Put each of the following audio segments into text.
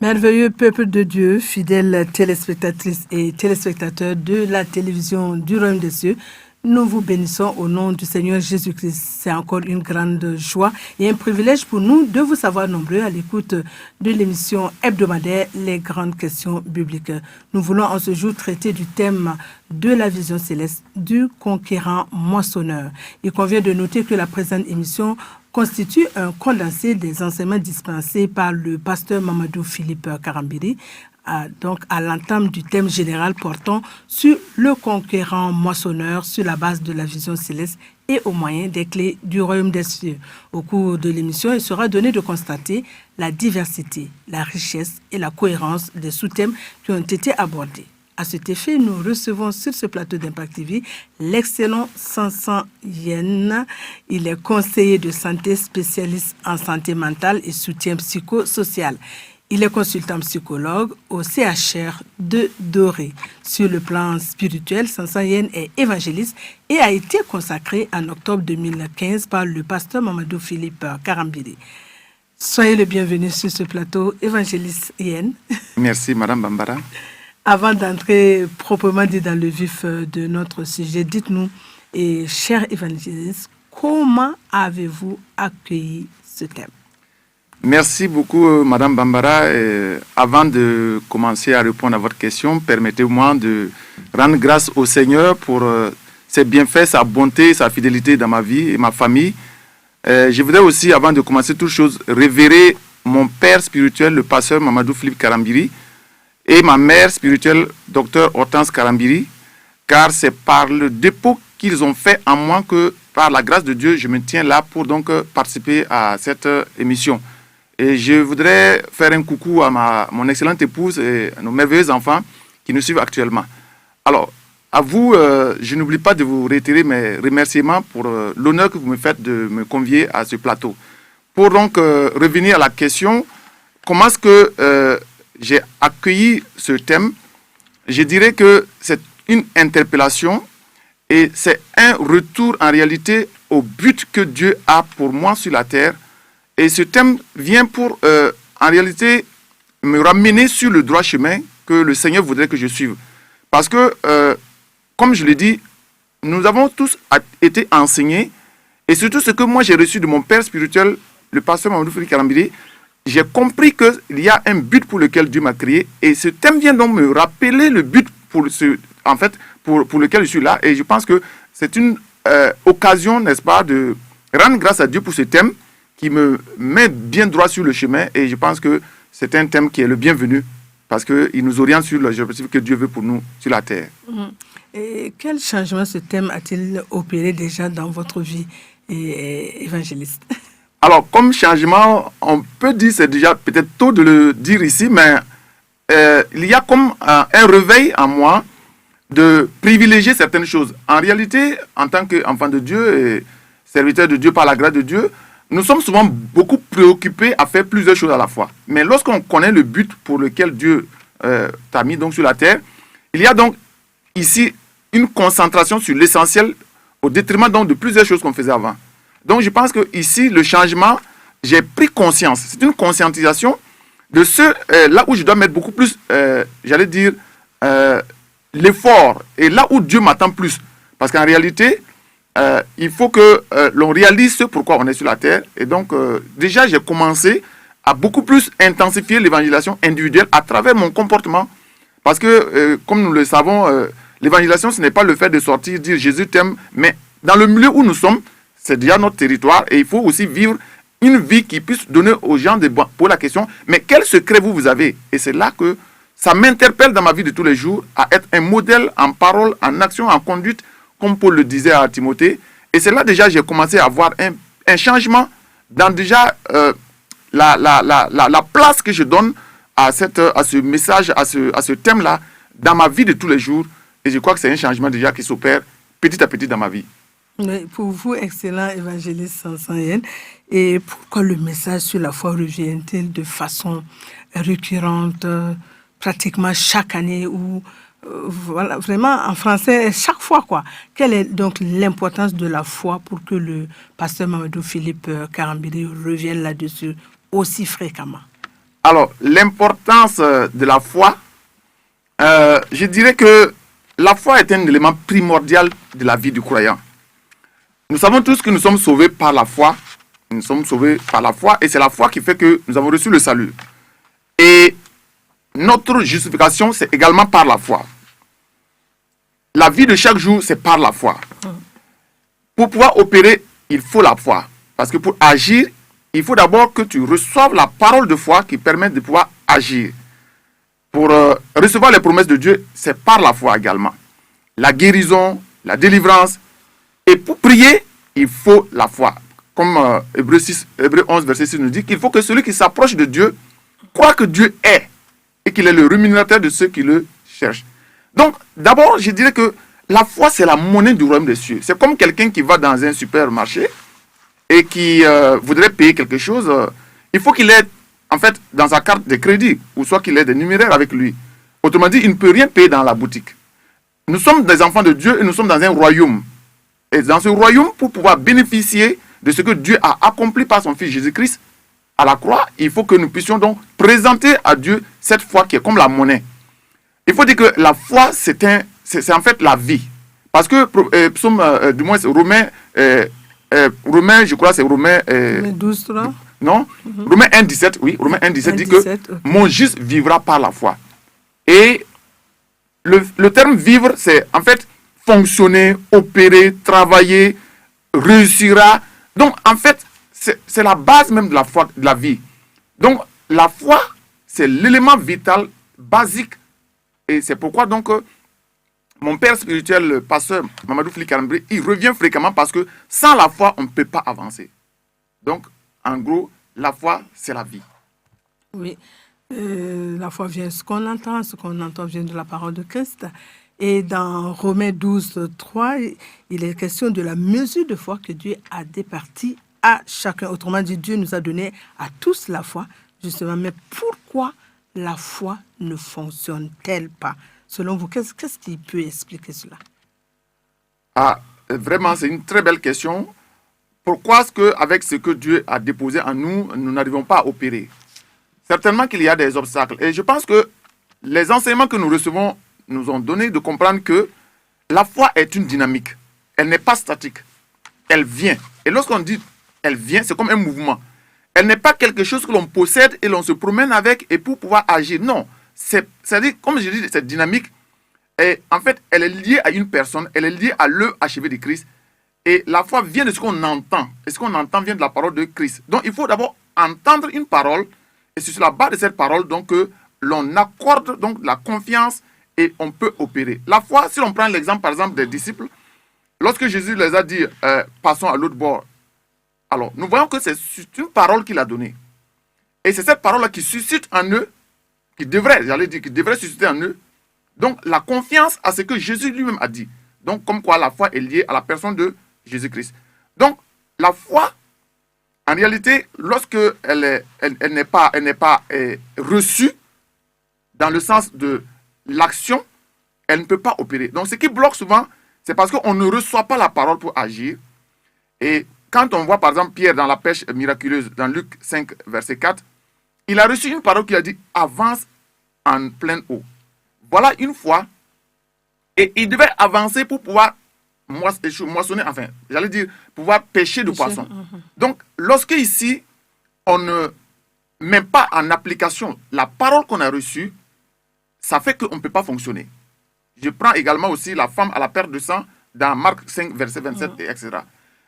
Merveilleux peuple de Dieu, fidèles téléspectatrices et téléspectateurs de la télévision du Royaume des Cieux, nous vous bénissons au nom du Seigneur Jésus-Christ. C'est encore une grande joie et un privilège pour nous de vous savoir nombreux à l'écoute de l'émission hebdomadaire Les Grandes Questions Bibliques. Nous voulons en ce jour traiter du thème de la vision céleste du conquérant moissonneur. Il convient de noter que la présente émission constitue un condensé des enseignements dispensés par le pasteur Mamadou Philippe Karambiri, donc à l'entame du thème général portant sur le conquérant moissonneur sur la base de la vision céleste et au moyen des clés du royaume des cieux. Au cours de l'émission, il sera donné de constater la diversité, la richesse et la cohérence des sous-thèmes qui ont été abordés. À cet effet, nous recevons sur ce plateau d'Impact TV l'excellent Sansan Yen. Il est conseiller de santé, spécialiste en santé mentale et soutien psychosocial. Il est consultant psychologue au CHR de Doré. Sur le plan spirituel, Sansan Yen est évangéliste et a été consacré en octobre 2015 par le pasteur Mamadou Philippe Karambiri. Soyez le bienvenu sur ce plateau, évangéliste Yen. Merci, Madame Bambara. Avant d'entrer proprement dit dans le vif de notre sujet, dites-nous, cher évangéliste, comment avez-vous accueilli ce thème? Merci beaucoup, Madame Bambara. Avant de commencer à répondre à votre question, permettez-moi de rendre grâce au Seigneur pour ses bienfaits, sa bonté, sa fidélité dans ma vie et ma famille. Je voudrais aussi, avant de commencer toute chose, révérer mon père spirituel, le pasteur Mamadou Philippe Karambiri, et ma mère spirituelle, Dr Hortense Karambiri, car c'est par le dépôt qu'ils ont fait en moi que, par la grâce de Dieu, je me tiens là pour donc participer à cette émission. Et je voudrais faire un coucou à mon excellente épouse et à nos merveilleux enfants qui nous suivent actuellement. Alors, à vous, je n'oublie pas de vous réitérer mes remerciements pour l'honneur que vous me faites de me convier à ce plateau. Pour donc revenir à la question, comment est-ce que j'ai accueilli ce thème? Je dirais que c'est une interpellation et c'est un retour en réalité au but que Dieu a pour moi sur la terre. Et ce thème vient pour, en réalité, me ramener sur le droit chemin que le Seigneur voudrait que je suive. Parce que, comme je l'ai dit, nous avons tous été enseignés, et surtout ce que moi j'ai reçu de mon père spirituel, le pasteur Mamadou Philippe Karambiri, j'ai compris qu'il y a un but pour lequel Dieu m'a créé, et ce thème vient donc me rappeler le but pour lequel je suis là, et je pense que c'est une occasion, n'est-ce pas, de rendre grâce à Dieu pour ce thème, qui me met bien droit sur le chemin, et je pense que c'est un thème qui est le bienvenu, parce qu'il nous oriente sur l'objectif que Dieu veut pour nous sur la terre. Et quel changement ce thème a-t-il opéré déjà dans votre vie évangéliste? Alors, comme changement, on peut dire, c'est déjà peut-être tôt de le dire ici, mais il y a comme un réveil en moi de privilégier certaines choses. En réalité, en tant qu'enfant de Dieu et serviteur de Dieu par la grâce de Dieu, nous sommes souvent beaucoup préoccupés à faire plusieurs choses à la fois. Mais lorsqu'on connaît le but pour lequel Dieu t'a mis donc sur la terre, il y a donc ici une concentration sur l'essentiel au détriment donc de plusieurs choses qu'on faisait avant. Donc je pense que ici le changement, j'ai pris conscience. C'est une conscientisation de là où je dois mettre beaucoup plus, j'allais dire, l'effort et là où Dieu m'attend plus. Parce qu'en réalité, il faut que l'on réalise ce pourquoi on est sur la terre. Et donc, déjà, j'ai commencé à beaucoup plus intensifier l'évangélisation individuelle à travers mon comportement. Parce que, comme nous le savons, l'évangélisation, ce n'est pas le fait de sortir, dire Jésus t'aime, mais dans le milieu où nous sommes, c'est déjà notre territoire. Et il faut aussi vivre une vie qui puisse donner aux gens pour la question, mais quel secret vous avez? Et c'est là que ça m'interpelle dans ma vie de tous les jours à être un modèle en parole, en action, en conduite, comme Paul le disait à Timothée. Et c'est là déjà j'ai commencé à avoir un changement dans déjà la place que je donne à ce message, à ce thème-là, dans ma vie de tous les jours. Et je crois que c'est un changement déjà qui s'opère petit à petit dans ma vie. Mais pour vous, excellent évangéliste Sansan Yen, et pourquoi le message sur la foi revient-il de façon récurrente, pratiquement chaque année ou voilà, vraiment en français, chaque fois quoi. Quelle est donc l'importance de la foi pour que le pasteur Mamadou Philippe Karambiri revienne là-dessus aussi fréquemment? Alors, l'importance de la foi, je dirais que la foi est un élément primordial de la vie du croyant. Nous savons tous que nous sommes sauvés par la foi. Nous sommes sauvés par la foi et c'est la foi qui fait que nous avons reçu le salut. Et notre justification, c'est également par la foi. La vie de chaque jour, c'est par la foi. Pour pouvoir opérer, il faut la foi. Parce que pour agir, il faut d'abord que tu reçoives la parole de foi qui permet de pouvoir agir. Pour recevoir les promesses de Dieu, c'est par la foi également. La guérison, la délivrance. Et pour prier, il faut la foi. Comme Hébreux 11, verset 6 nous dit qu'il faut que celui qui s'approche de Dieu croit que Dieu est et qu'il est le rémunérateur de ceux qui le cherchent. Donc, d'abord, je dirais que la foi, c'est la monnaie du royaume des cieux. C'est comme quelqu'un qui va dans un supermarché et qui voudrait payer quelque chose. Il faut qu'il ait, en fait, dans sa carte de crédit, ou soit qu'il ait des numéraires avec lui. Autrement dit, il ne peut rien payer dans la boutique. Nous sommes des enfants de Dieu et nous sommes dans un royaume. Et dans ce royaume, pour pouvoir bénéficier de ce que Dieu a accompli par son Fils Jésus-Christ à la croix, il faut que nous puissions donc présenter à Dieu cette foi qui est comme la monnaie. Il faut dire que la foi, c'est en fait la vie. Parce que, du moins, Romains, je crois, c'est Romains... 12, 3. Non, Romains 1, 17, oui, Romains 1, 17 dit que okay. Mon juste vivra par la foi. Et le terme vivre, c'est en fait fonctionner, opérer, travailler, réussira. Donc, en fait, c'est la base même de la foi, de la vie. Donc, la foi, c'est l'élément vital, basique. Et c'est pourquoi, donc, mon père spirituel, le pasteur Mamadou Flikarambri, il revient fréquemment parce que sans la foi, on ne peut pas avancer. Donc, en gros, la foi, c'est la vie. Oui, la foi vient ce qu'on entend vient de la parole de Christ. Et dans Romains 12, 3, il est question de la mesure de foi que Dieu a départie à chacun. Autrement dit, Dieu nous a donné à tous la foi, justement. Mais pourquoi la foi ne fonctionne-t-elle pas? Selon vous, qu'est-ce qui peut expliquer cela? Vraiment, c'est une très belle question. Pourquoi est-ce qu'avec ce que Dieu a déposé en nous, nous n'arrivons pas à opérer? Certainement qu'il y a des obstacles. Et je pense que les enseignements que nous recevons nous ont donné de comprendre que la foi est une dynamique. Elle n'est pas statique. Elle vient. Et lorsqu'on dit elle vient, c'est comme un mouvement. Elle n'est pas quelque chose que l'on possède et l'on se promène avec et pour pouvoir agir. Non. C'est-à-dire, comme je dis, cette dynamique, en fait, elle est liée à une personne, elle est liée à l'œuvre achevée de Christ. Et la foi vient de ce qu'on entend. Et ce qu'on entend vient de la parole de Christ. Donc, il faut d'abord entendre une parole. Et c'est sur la base de cette parole donc, que l'on accorde donc, la confiance et on peut opérer. La foi, si l'on prend l'exemple, par exemple, des disciples, lorsque Jésus les a dit « Passons à l'autre bord », alors, nous voyons que c'est une parole qu'il a donnée. Et c'est cette parole-là qui suscite en eux, qui devrait susciter en eux, donc la confiance à ce que Jésus lui-même a dit. Donc, comme quoi la foi est liée à la personne de Jésus-Christ. Donc, la foi, en réalité, lorsque elle n'est pas reçue, dans le sens de l'action, elle ne peut pas opérer. Donc, ce qui bloque souvent, c'est parce qu'on ne reçoit pas la parole pour agir. Et quand on voit, par exemple, Pierre dans la pêche miraculeuse, dans Luc 5, verset 4, il a reçu une parole qui a dit « Avance en pleine eau ». Voilà une fois. Et il devait avancer pour pouvoir moissonner, enfin, j'allais dire, pouvoir pêcher de poissons. Donc, lorsque ici, on ne met pas en application la parole qu'on a reçue, ça fait qu'on ne peut pas fonctionner. Je prends également aussi la femme à la perte de sang dans Marc 5, verset 27, etc.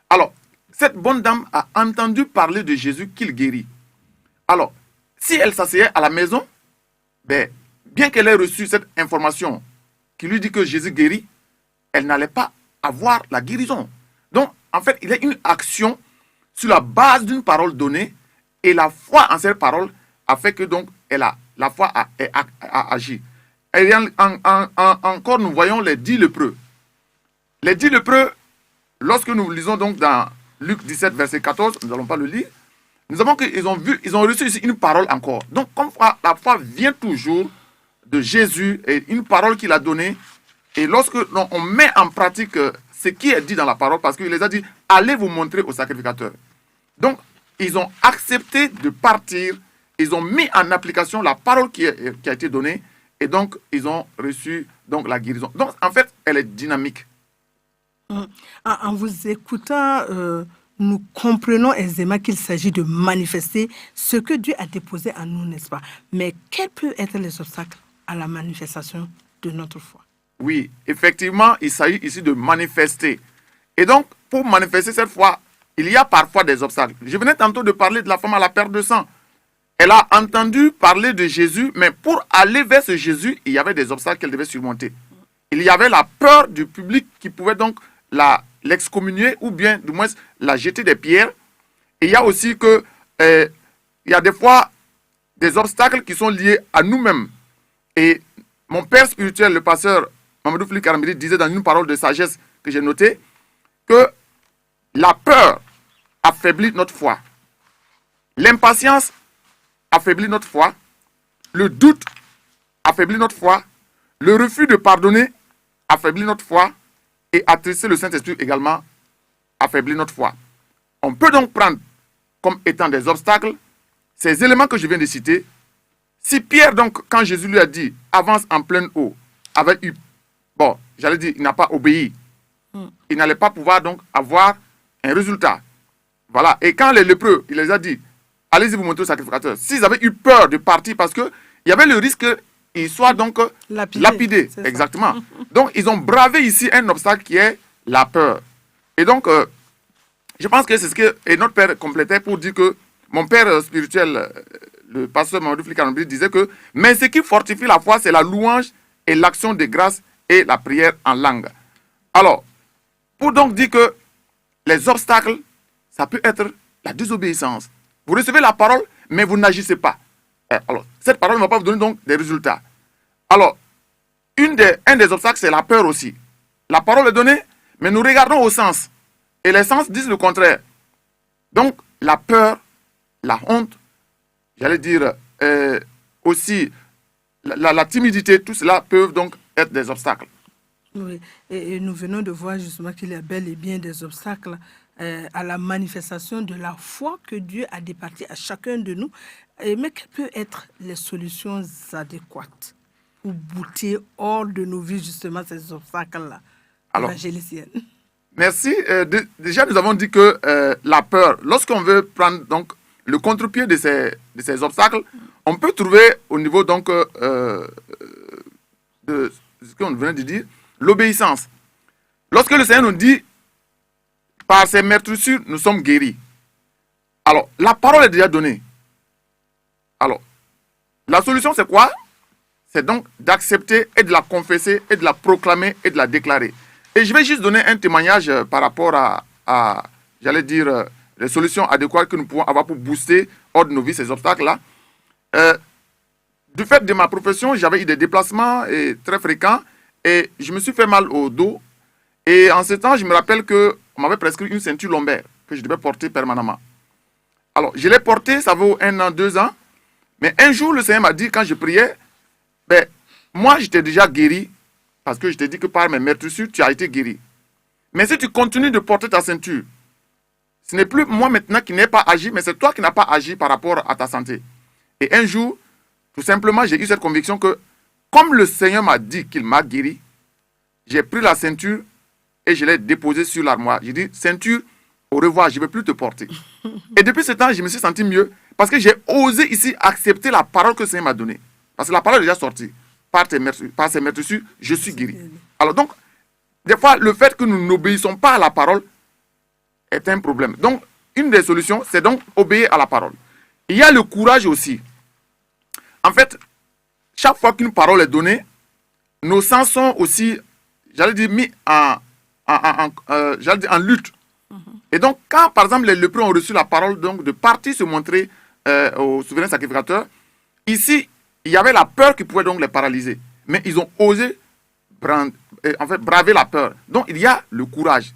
Alors, cette bonne dame a entendu parler de Jésus qu'il guérit. Alors, si elle s'asseyait à la maison, bien qu'elle ait reçu cette information qui lui dit que Jésus guérit, elle n'allait pas avoir la guérison. Donc, en fait, il y a une action sur la base d'une parole donnée et la foi en cette parole a fait que donc la foi a agi. Et encore, nous voyons les 10 lépreux. Les 10 lépreux, lorsque nous lisons donc dans Luc 17, verset 14, nous n'allons pas le lire, nous avons qu'ils ont reçu ici une parole encore. Donc, comme la foi vient toujours de Jésus et une parole qu'il a donnée, et lorsque on met en pratique ce qui est dit dans la parole, parce qu'il les a dit, allez vous montrer au sacrificateur. Donc, ils ont accepté de partir ils ont mis en application la parole qui a été donnée et donc ils ont reçu donc, la guérison. Donc en fait, elle est dynamique. En vous écoutant, nous comprenons aisément qu'il s'agit de manifester ce que Dieu a déposé en nous, n'est-ce pas? Mais quels peuvent être les obstacles à la manifestation de notre foi? Oui, effectivement, il s'agit ici de manifester. Et donc, pour manifester cette foi, il y a parfois des obstacles. Je venais tantôt de parler de la femme à la perte de sang. Elle a entendu parler de Jésus, mais pour aller vers ce Jésus, il y avait des obstacles qu'elle devait surmonter. Il y avait la peur du public qui pouvait donc l'excommunier ou bien du moins la jeter des pierres. Et il y a aussi que il y a des fois des obstacles qui sont liés à nous-mêmes. Et mon père spirituel, le pasteur Mamadou Fili Karambili, disait dans une parole de sagesse que j'ai notée que la peur affaiblit notre foi. L'impatience affaiblit notre foi. Le doute affaiblit notre foi. Le refus de pardonner affaiblit notre foi. Et attrister le Saint-Esprit également affaiblit notre foi. On peut donc prendre comme étant des obstacles ces éléments que je viens de citer. Si Pierre, donc, quand Jésus lui a dit « avance en pleine eau », avait eu, bon, j'allais dire, il n'a pas obéi. Il n'allait pas pouvoir donc avoir un résultat. Voilà. Et quand les lépreux, il les a dit « allez-y vous montrer au sacrificateur », s'ils avaient eu peur de partir parce qu'il y avait le risque qu'ils soient donc lapidés. Exactement. Donc, ils ont bravé ici un obstacle qui est la peur. Et donc, je pense que c'est ce que et notre père complétait pour dire que mon père spirituel, le pasteur Mamadou Fili Karambili, disait que mais ce qui fortifie la foi, c'est la louange et l'action de grâce et la prière en langue. Alors, pour donc dire que les obstacles, ça peut être la désobéissance. Vous recevez la parole, mais vous n'agissez pas. Alors, cette parole ne va pas vous donner donc des résultats. Alors, un des obstacles, c'est la peur aussi. La parole est donnée, mais nous regardons au sens. Et les sens disent le contraire. Donc, la peur, la honte, j'allais dire aussi la timidité, tout cela peuvent donc être des obstacles. Oui, et nous venons de voir justement qu'il y a bel et bien des obstacles à la manifestation de la foi que Dieu a départie à chacun de nous. Mais quelles peuvent être les solutions adéquates pour bouter hors de nos vies justement ces obstacles-là? Alors, évangéliciennes. Merci. Déjà, nous avons dit que la peur, lorsqu'on veut prendre donc le contre-pied de ces obstacles, on peut trouver au niveau donc de ce qu'on venait de dire, l'obéissance. Lorsque le Seigneur nous dit, par ses meurtrissures, nous sommes guéris. Alors, la parole est déjà donnée. Alors, la solution c'est quoi? C'est donc d'accepter et de la confesser et de la proclamer et de la déclarer. Et je vais juste donner un témoignage par rapport à j'allais dire, les solutions adéquates que nous pouvons avoir pour booster hors de nos vies ces obstacles-là. Du fait de ma profession, j'avais eu des déplacements très fréquents et je me suis fait mal au dos. Et en ce temps, je me rappelle qu'on m'avait prescrit une ceinture lombaire que je devais porter permanemment. Alors, je l'ai portée, ça vaut 1 an, 2 ans. Mais un jour, le Seigneur m'a dit, quand je priais, ben, moi, j'étais déjà guéri, parce que je t'ai dit que par mes meurtrissures, tu as été guéri. Mais si tu continues de porter ta ceinture, ce n'est plus moi maintenant qui n'ai pas agi, mais c'est toi qui n'as pas agi par rapport à ta santé. Et un jour, tout simplement, j'ai eu cette conviction que, comme le Seigneur m'a dit qu'il m'a guéri, j'ai pris la ceinture et je l'ai déposée sur l'armoire. J'ai dit, ceinture, au revoir, je ne vais plus te porter. Et depuis ce temps, je me suis senti mieux parce que j'ai osé ici accepter la parole que le Seigneur m'a donnée. Parce que la parole est déjà sortie. Par ses meurtrissures, je suis guéri. Alors donc, des fois, le fait que nous n'obéissons pas à la parole est un problème. Donc, une des solutions, c'est donc obéir à la parole. Il y a le courage aussi. En fait, chaque fois qu'une parole est donnée, nos sens sont aussi, j'allais dire, mis en lutte. Et donc, quand, par exemple, les lépreux ont reçu la parole donc, de partir se montrer au souverain sacrificateur, ici, il y avait la peur qui pouvait donc les paralyser. Mais ils ont osé braver la peur. Donc, il y a le courage.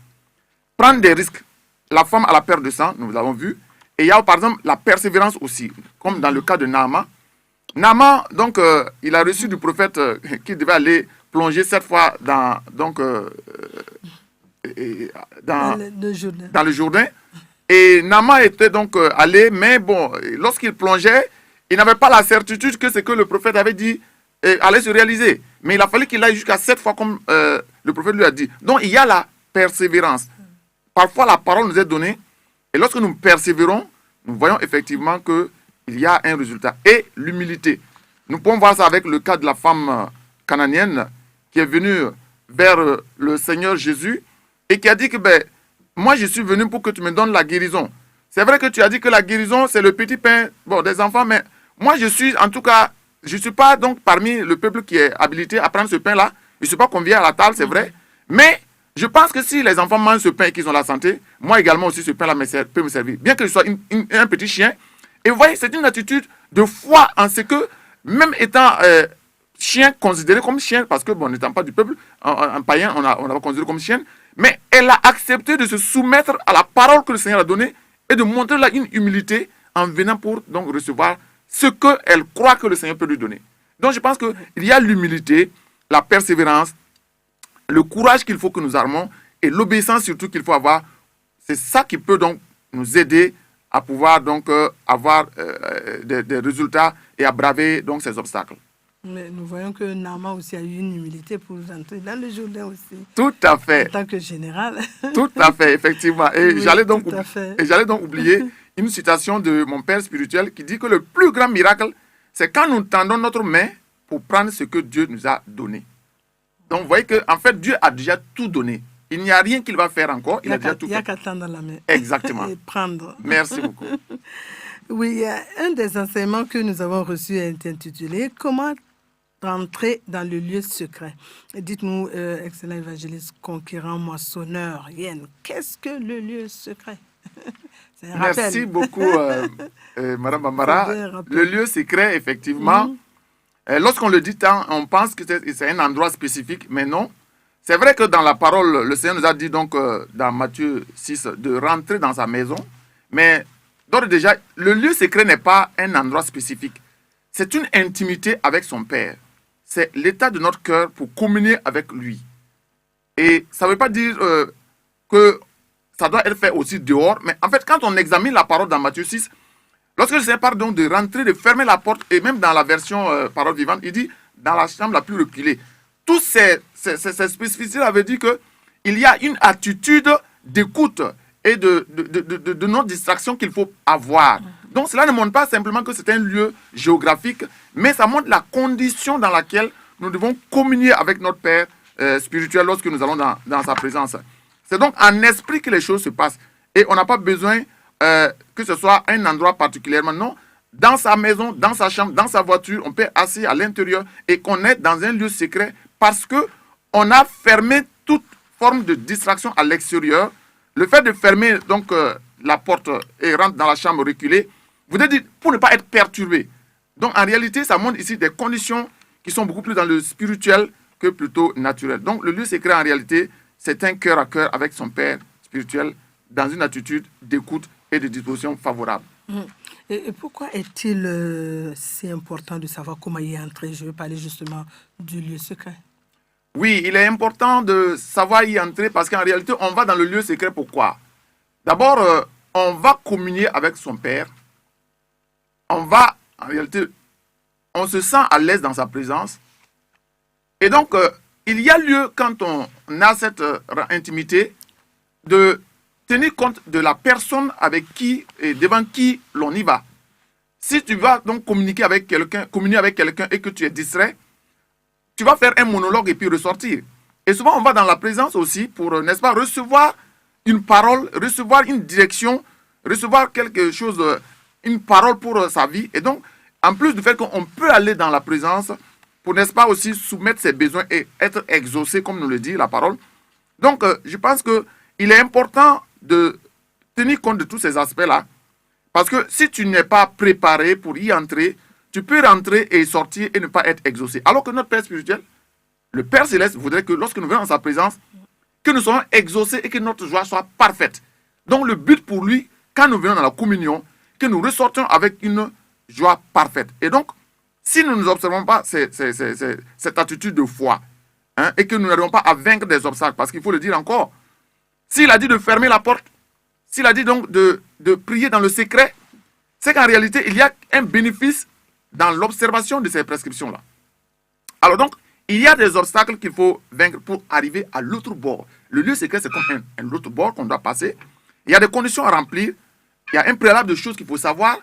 Prendre des risques. La femme à la perte de sang, nous l'avons vu. Et il y a, par exemple, la persévérance aussi, comme dans le cas de Naaman. Naaman, donc, il a reçu du prophète qu'il devait aller plonger cette fois dans le Jourdain. Et Naaman était donc allé, mais bon, lorsqu'il plongeait, il n'avait pas la certitude que ce que le prophète avait dit allait se réaliser. Mais il a fallu qu'il aille jusqu'à 7 fois comme le prophète lui a dit. Donc il y a la persévérance. Parfois la parole nous est donnée et lorsque nous persévérons, nous voyons effectivement qu'il y a un résultat. Et l'humilité. Nous pouvons voir ça avec le cas de la femme cananéenne qui est venue vers le Seigneur Jésus et qui a dit que moi je suis venu pour que tu me donnes la guérison. C'est vrai que tu as dit que la guérison c'est le petit pain des enfants, mais moi je suis en tout cas, je ne suis pas donc parmi le peuple qui est habilité à prendre ce pain-là. Je ne suis pas convié à la table, c'est vrai. Mais je pense que si les enfants mangent ce pain et qu'ils ont la santé, moi également aussi ce pain-là peut me servir. Bien que je sois un petit chien. Et vous voyez, c'est une attitude de foi en ce que, même étant chien, considéré comme chien, parce que n'étant pas du peuple, un païen, on l'a considéré comme chien, mais elle a accepté de se soumettre à la parole que le Seigneur a donnée et de montrer là une humilité en venant pour donc recevoir ce qu'elle croit que le Seigneur peut lui donner. Donc je pense qu'il y a l'humilité, la persévérance, le courage qu'il faut que nous armons et l'obéissance surtout qu'il faut avoir. C'est ça qui peut donc nous aider à pouvoir donc avoir des résultats et à braver donc ces obstacles. Mais nous voyons que Naaman aussi a eu une humilité pour entrer dans le Jourdain aussi. Tout à fait. En tant que général. Tout à fait, effectivement. Et oui, j'allais donc oublier une citation de mon père spirituel qui dit que le plus grand miracle, c'est quand nous tendons notre main pour prendre ce que Dieu nous a donné. Donc vous voyez qu'en fait, Dieu a déjà tout donné. Il n'y a rien qu'il va faire encore. Il a déjà tout fait. Il n'y a qu'à tendre la main. Exactement. Et prendre. Merci beaucoup. Oui, un des enseignements que nous avons reçus est intitulé « Comment rentrer dans le lieu secret ». Dites-nous, excellent évangéliste, conquérant, moissonneur, Yen, qu'est-ce que le lieu secret? Merci beaucoup, Madame Bambara. Le lieu secret, effectivement, lorsqu'on le dit tant, on pense que c'est un endroit spécifique, mais non. C'est vrai que dans la parole, le Seigneur nous a dit donc dans Matthieu 6 de rentrer dans sa maison, mais d'ores et déjà, le lieu secret n'est pas un endroit spécifique. C'est une intimité avec son Père. C'est l'état de notre cœur pour communier avec lui. Et ça ne veut pas dire que ça doit être fait aussi dehors, mais en fait, quand on examine la parole dans Matthieu 6, lorsque le Seigneur parle donc de rentrer, de fermer la porte, et même dans la version parole vivante, il dit dans la chambre la plus reculée. Toutes ces spécificités avaient dit qu'il y a une attitude d'écoute et de non-distraction qu'il faut avoir. Donc cela ne montre pas simplement que c'est un lieu géographique, mais ça montre la condition dans laquelle nous devons communier avec notre Père spirituel lorsque nous allons dans sa présence. C'est donc en esprit que les choses se passent. Et on n'a pas besoin que ce soit un endroit particulièrement, non. Dans sa maison, dans sa chambre, dans sa voiture, on peut être assis à l'intérieur et qu'on est dans un lieu secret parce qu'on a fermé toute forme de distraction à l'extérieur. Le fait de fermer donc la porte et rentrer dans la chambre reculée, vous devez dire pour ne pas être perturbé. Donc en réalité, ça montre ici des conditions qui sont beaucoup plus dans le spirituel que plutôt naturel. Donc le lieu secret en réalité, c'est un cœur à cœur avec son Père spirituel dans une attitude d'écoute et de disposition favorable. Et pourquoi est-il si important de savoir comment y entrer? Je veux parler justement du lieu secret. Oui, il est important de savoir y entrer parce qu'en réalité, on va dans le lieu secret. Pourquoi? D'abord, on va communier avec son Père. En réalité, on se sent à l'aise dans sa présence. Et donc, il y a lieu, quand on a cette intimité, de tenir compte de la personne avec qui et devant qui l'on y va. Si tu vas donc communier avec quelqu'un et que tu es distrait, tu vas faire un monologue et puis ressortir. Et souvent, on va dans la présence aussi pour, n'est-ce pas, recevoir une parole, recevoir une direction, recevoir quelque chose, une parole pour sa vie. Et donc, en plus du fait qu'on peut aller dans la présence pour, n'est-ce pas, aussi soumettre ses besoins et être exaucé, comme nous le dit la parole. Donc, je pense qu'il est important de tenir compte de tous ces aspects-là. Parce que si tu n'es pas préparé pour y entrer, tu peux rentrer et sortir et ne pas être exaucé. Alors que notre Père spirituel, le Père céleste, voudrait que lorsque nous venons dans sa présence, que nous soyons exaucés et que notre joie soit parfaite. Donc le but pour lui, quand nous venons dans la communion, que nous ressortions avec une joie parfaite. Et donc, si nous ne observons pas cette attitude de foi, et que nous n'arrivons pas à vaincre des obstacles, parce qu'il faut le dire encore, s'il a dit de fermer la porte, s'il a dit donc de prier dans le secret, c'est qu'en réalité, il y a un bénéfice dans l'observation de ces prescriptions-là. Alors donc, il y a des obstacles qu'il faut vaincre pour arriver à l'autre bord. Le lieu secret, c'est comme un autre bord qu'on doit passer. Il y a des conditions à remplir. Il y a un préalable de choses qu'il faut savoir.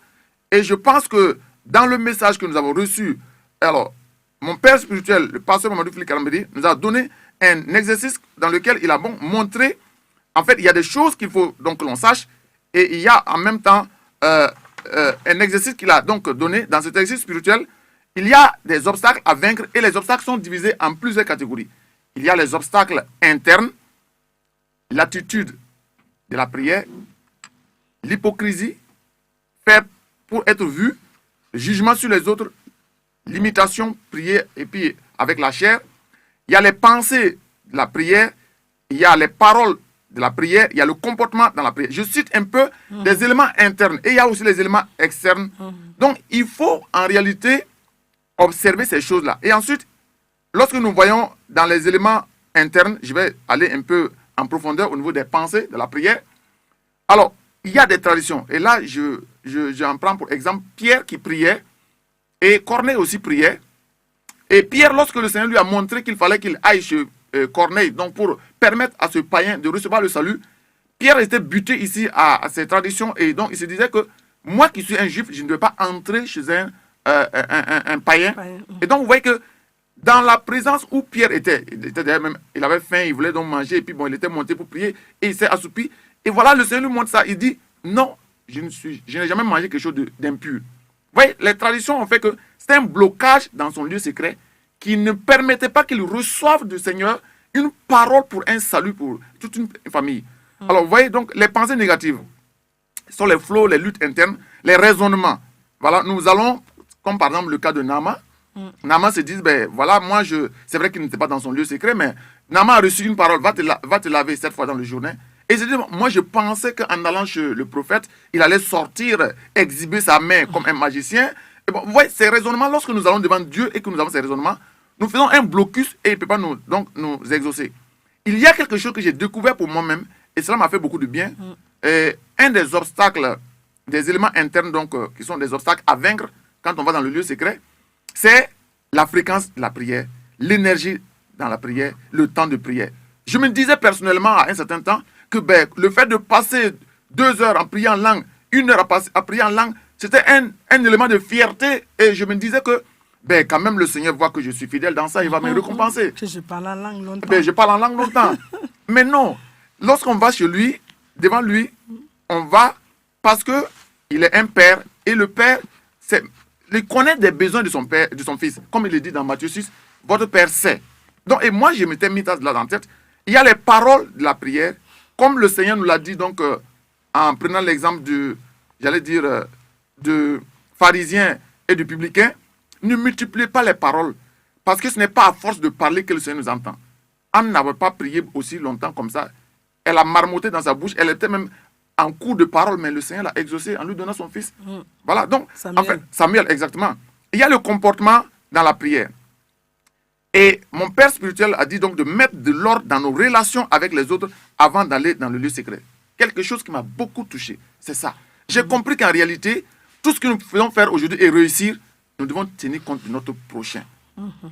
Et je pense que dans le message que nous avons reçu, alors, mon père spirituel, le pasteur Mamadou Fili Karambedi, nous a donné un exercice dans lequel il a montré, en fait, il y a des choses qu'il faut donc que l'on sache. Et il y a en même temps un exercice qu'il a donc donné. Dans cet exercice spirituel, il y a des obstacles à vaincre et les obstacles sont divisés en plusieurs catégories. Il y a les obstacles internes, l'attitude de la prière, l'hypocrisie, faire pour être vu, le jugement sur les autres, l'imitation, prier et puis avec la chair. Il y a les pensées de la prière, il y a les paroles de la prière, il y a le comportement dans la prière. Je cite un peu des éléments internes et il y a aussi les éléments externes. Donc il faut en réalité observer ces choses-là. Et ensuite, lorsque nous voyons dans les éléments internes, je vais aller un peu en profondeur au niveau des pensées de la prière. Alors, il y a des traditions. Et là, j'en prends pour exemple Pierre qui priait et Corneille aussi priait. Et Pierre, lorsque le Seigneur lui a montré qu'il fallait qu'il aille chez Corneille, donc pour permettre à ce païen de recevoir le salut, Pierre était buté ici à ces traditions et donc il se disait que moi qui suis un juif, je ne dois pas entrer chez un païen. Et donc vous voyez que dans la présence où Pierre était même, il avait faim, il voulait donc manger et puis bon, il était monté pour prier et il s'est assoupi. Et voilà, le Seigneur lui montre ça, il dit non, je n'ai jamais mangé quelque chose d'impur. Vous voyez, les traditions ont fait que c'est un blocage dans son lieu secret qui ne permettait pas qu'il reçoive du Seigneur une parole pour un salut pour toute une famille. Alors, vous voyez, donc, les pensées négatives sont les flots, les luttes internes, les raisonnements. Voilà, nous allons, comme par exemple le cas de Naaman. Naaman se dit, ben voilà, moi, c'est vrai qu'il n'était pas dans son lieu secret, mais Naaman a reçu une parole, va te laver 7 fois dans le journée. Et il se dit, moi, je pensais qu'en allant chez le prophète, il allait sortir, exhiber sa main comme un magicien. Et bon, vous voyez, ces raisonnements, lorsque nous allons devant Dieu et que nous avons ces raisonnements, nous faisons un blocus et il ne peut pas nous exaucer. Il y a quelque chose que j'ai découvert pour moi-même et cela m'a fait beaucoup de bien. Un des obstacles, des éléments internes donc, qui sont des obstacles à vaincre quand on va dans le lieu secret, c'est la fréquence de la prière, l'énergie dans la prière, le temps de prière. Je me disais personnellement à un certain temps que le fait de passer 2 heures en priant en langue, 1 heure à prier en langue, c'était un élément de fierté et je me disais que quand même le Seigneur voit que je suis fidèle dans ça, il va me récompenser. Je parle en langue longtemps. Je parle en langue longtemps. Mais non, lorsqu'on va chez lui, devant lui, on va parce qu'il est un père et le père, il connaît des besoins de son père, de son fils. Comme il le dit dans Matthieu 6, votre père sait. Donc, et moi, je m'étais mis ça là dans la tête. Il y a les paroles de la prière, comme le Seigneur nous l'a dit, donc, en prenant l'exemple de pharisiens et de publicains. Ne multipliez pas les paroles, parce que ce n'est pas à force de parler que le Seigneur nous entend. Anne n'avait pas prié aussi longtemps comme ça. Elle a marmotté dans sa bouche, elle était même en cours de parole, mais le Seigneur l'a exaucé en lui donnant son fils. Voilà, donc, Samuel, exactement. Il y a le comportement dans la prière. Et mon père spirituel a dit donc de mettre de l'ordre dans nos relations avec les autres avant d'aller dans le lieu secret. Quelque chose qui m'a beaucoup touché, c'est ça. J'ai compris qu'en réalité, tout ce que nous faisons faire aujourd'hui et réussir, nous devons tenir compte de notre prochain.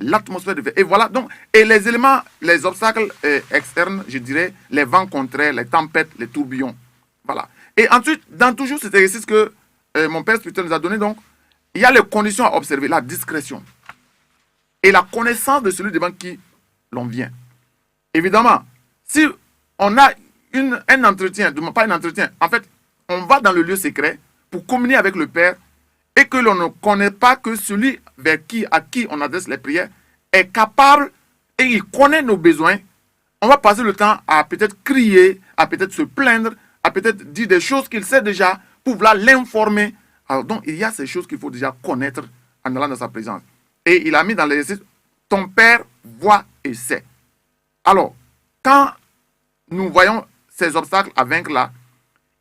L'atmosphère de vie. Et voilà, donc, et les éléments, les obstacles externes, je dirais, les vents contraires, les tempêtes, les tourbillons. Voilà. Et ensuite, dans toujours cet exercice que mon père spirituel nous a donné, donc, il y a les conditions à observer, la discrétion et la connaissance de celui devant qui l'on vient. Évidemment, si on a un entretien, pas un entretien, en fait, on va dans le lieu secret pour communier avec le Père et que l'on ne connaît pas que celui à qui on adresse les prières est capable et il connaît nos besoins, on va passer le temps à peut-être crier, à peut-être se plaindre, à peut-être dire des choses qu'il sait déjà pour vouloir l'informer. Alors donc, il y a ces choses qu'il faut déjà connaître en allant dans sa présence. Et il a mis dans l'exercice, ton Père voit et sait. Alors, quand nous voyons ces obstacles à vaincre là,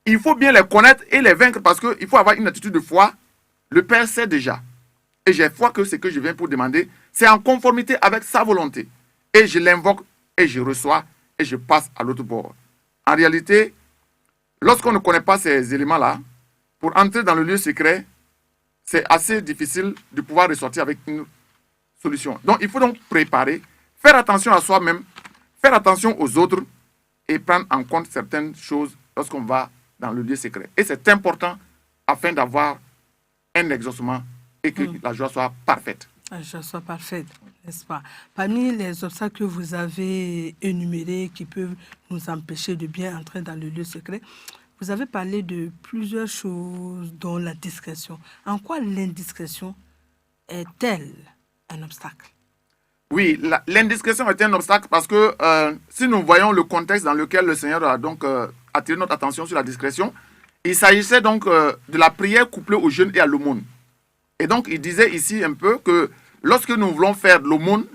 il faut bien les connaître et les vaincre parce qu'il faut avoir une attitude de foi. Le Père sait déjà. Et j'ai foi que ce que je viens pour demander, c'est en conformité avec sa volonté. Et je l'invoque et je reçois et je passe à l'autre bord. En réalité, lorsqu'on ne connaît pas ces éléments-là, pour entrer dans le lieu secret, c'est assez difficile de pouvoir ressortir avec une solution. Donc, il faut donc préparer, faire attention à soi-même, faire attention aux autres et prendre en compte certaines choses lorsqu'on va dans le lieu secret. Et c'est important afin d'avoir un exaucement et que la joie soit parfaite. La joie soit parfaite, n'est-ce pas? Parmi les obstacles que vous avez énumérés qui peuvent nous empêcher de bien entrer dans le lieu secret, vous avez parlé de plusieurs choses, dont la discrétion. En quoi l'indiscrétion est-elle un obstacle? Oui, l'indiscrétion est un obstacle parce que si nous voyons le contexte dans lequel le Seigneur a donc attiré notre attention sur la discrétion, il s'agissait donc de la prière couplée au jeûne et à l'aumône. Et donc, il disait ici un peu que lorsque nous voulons faire l'aumône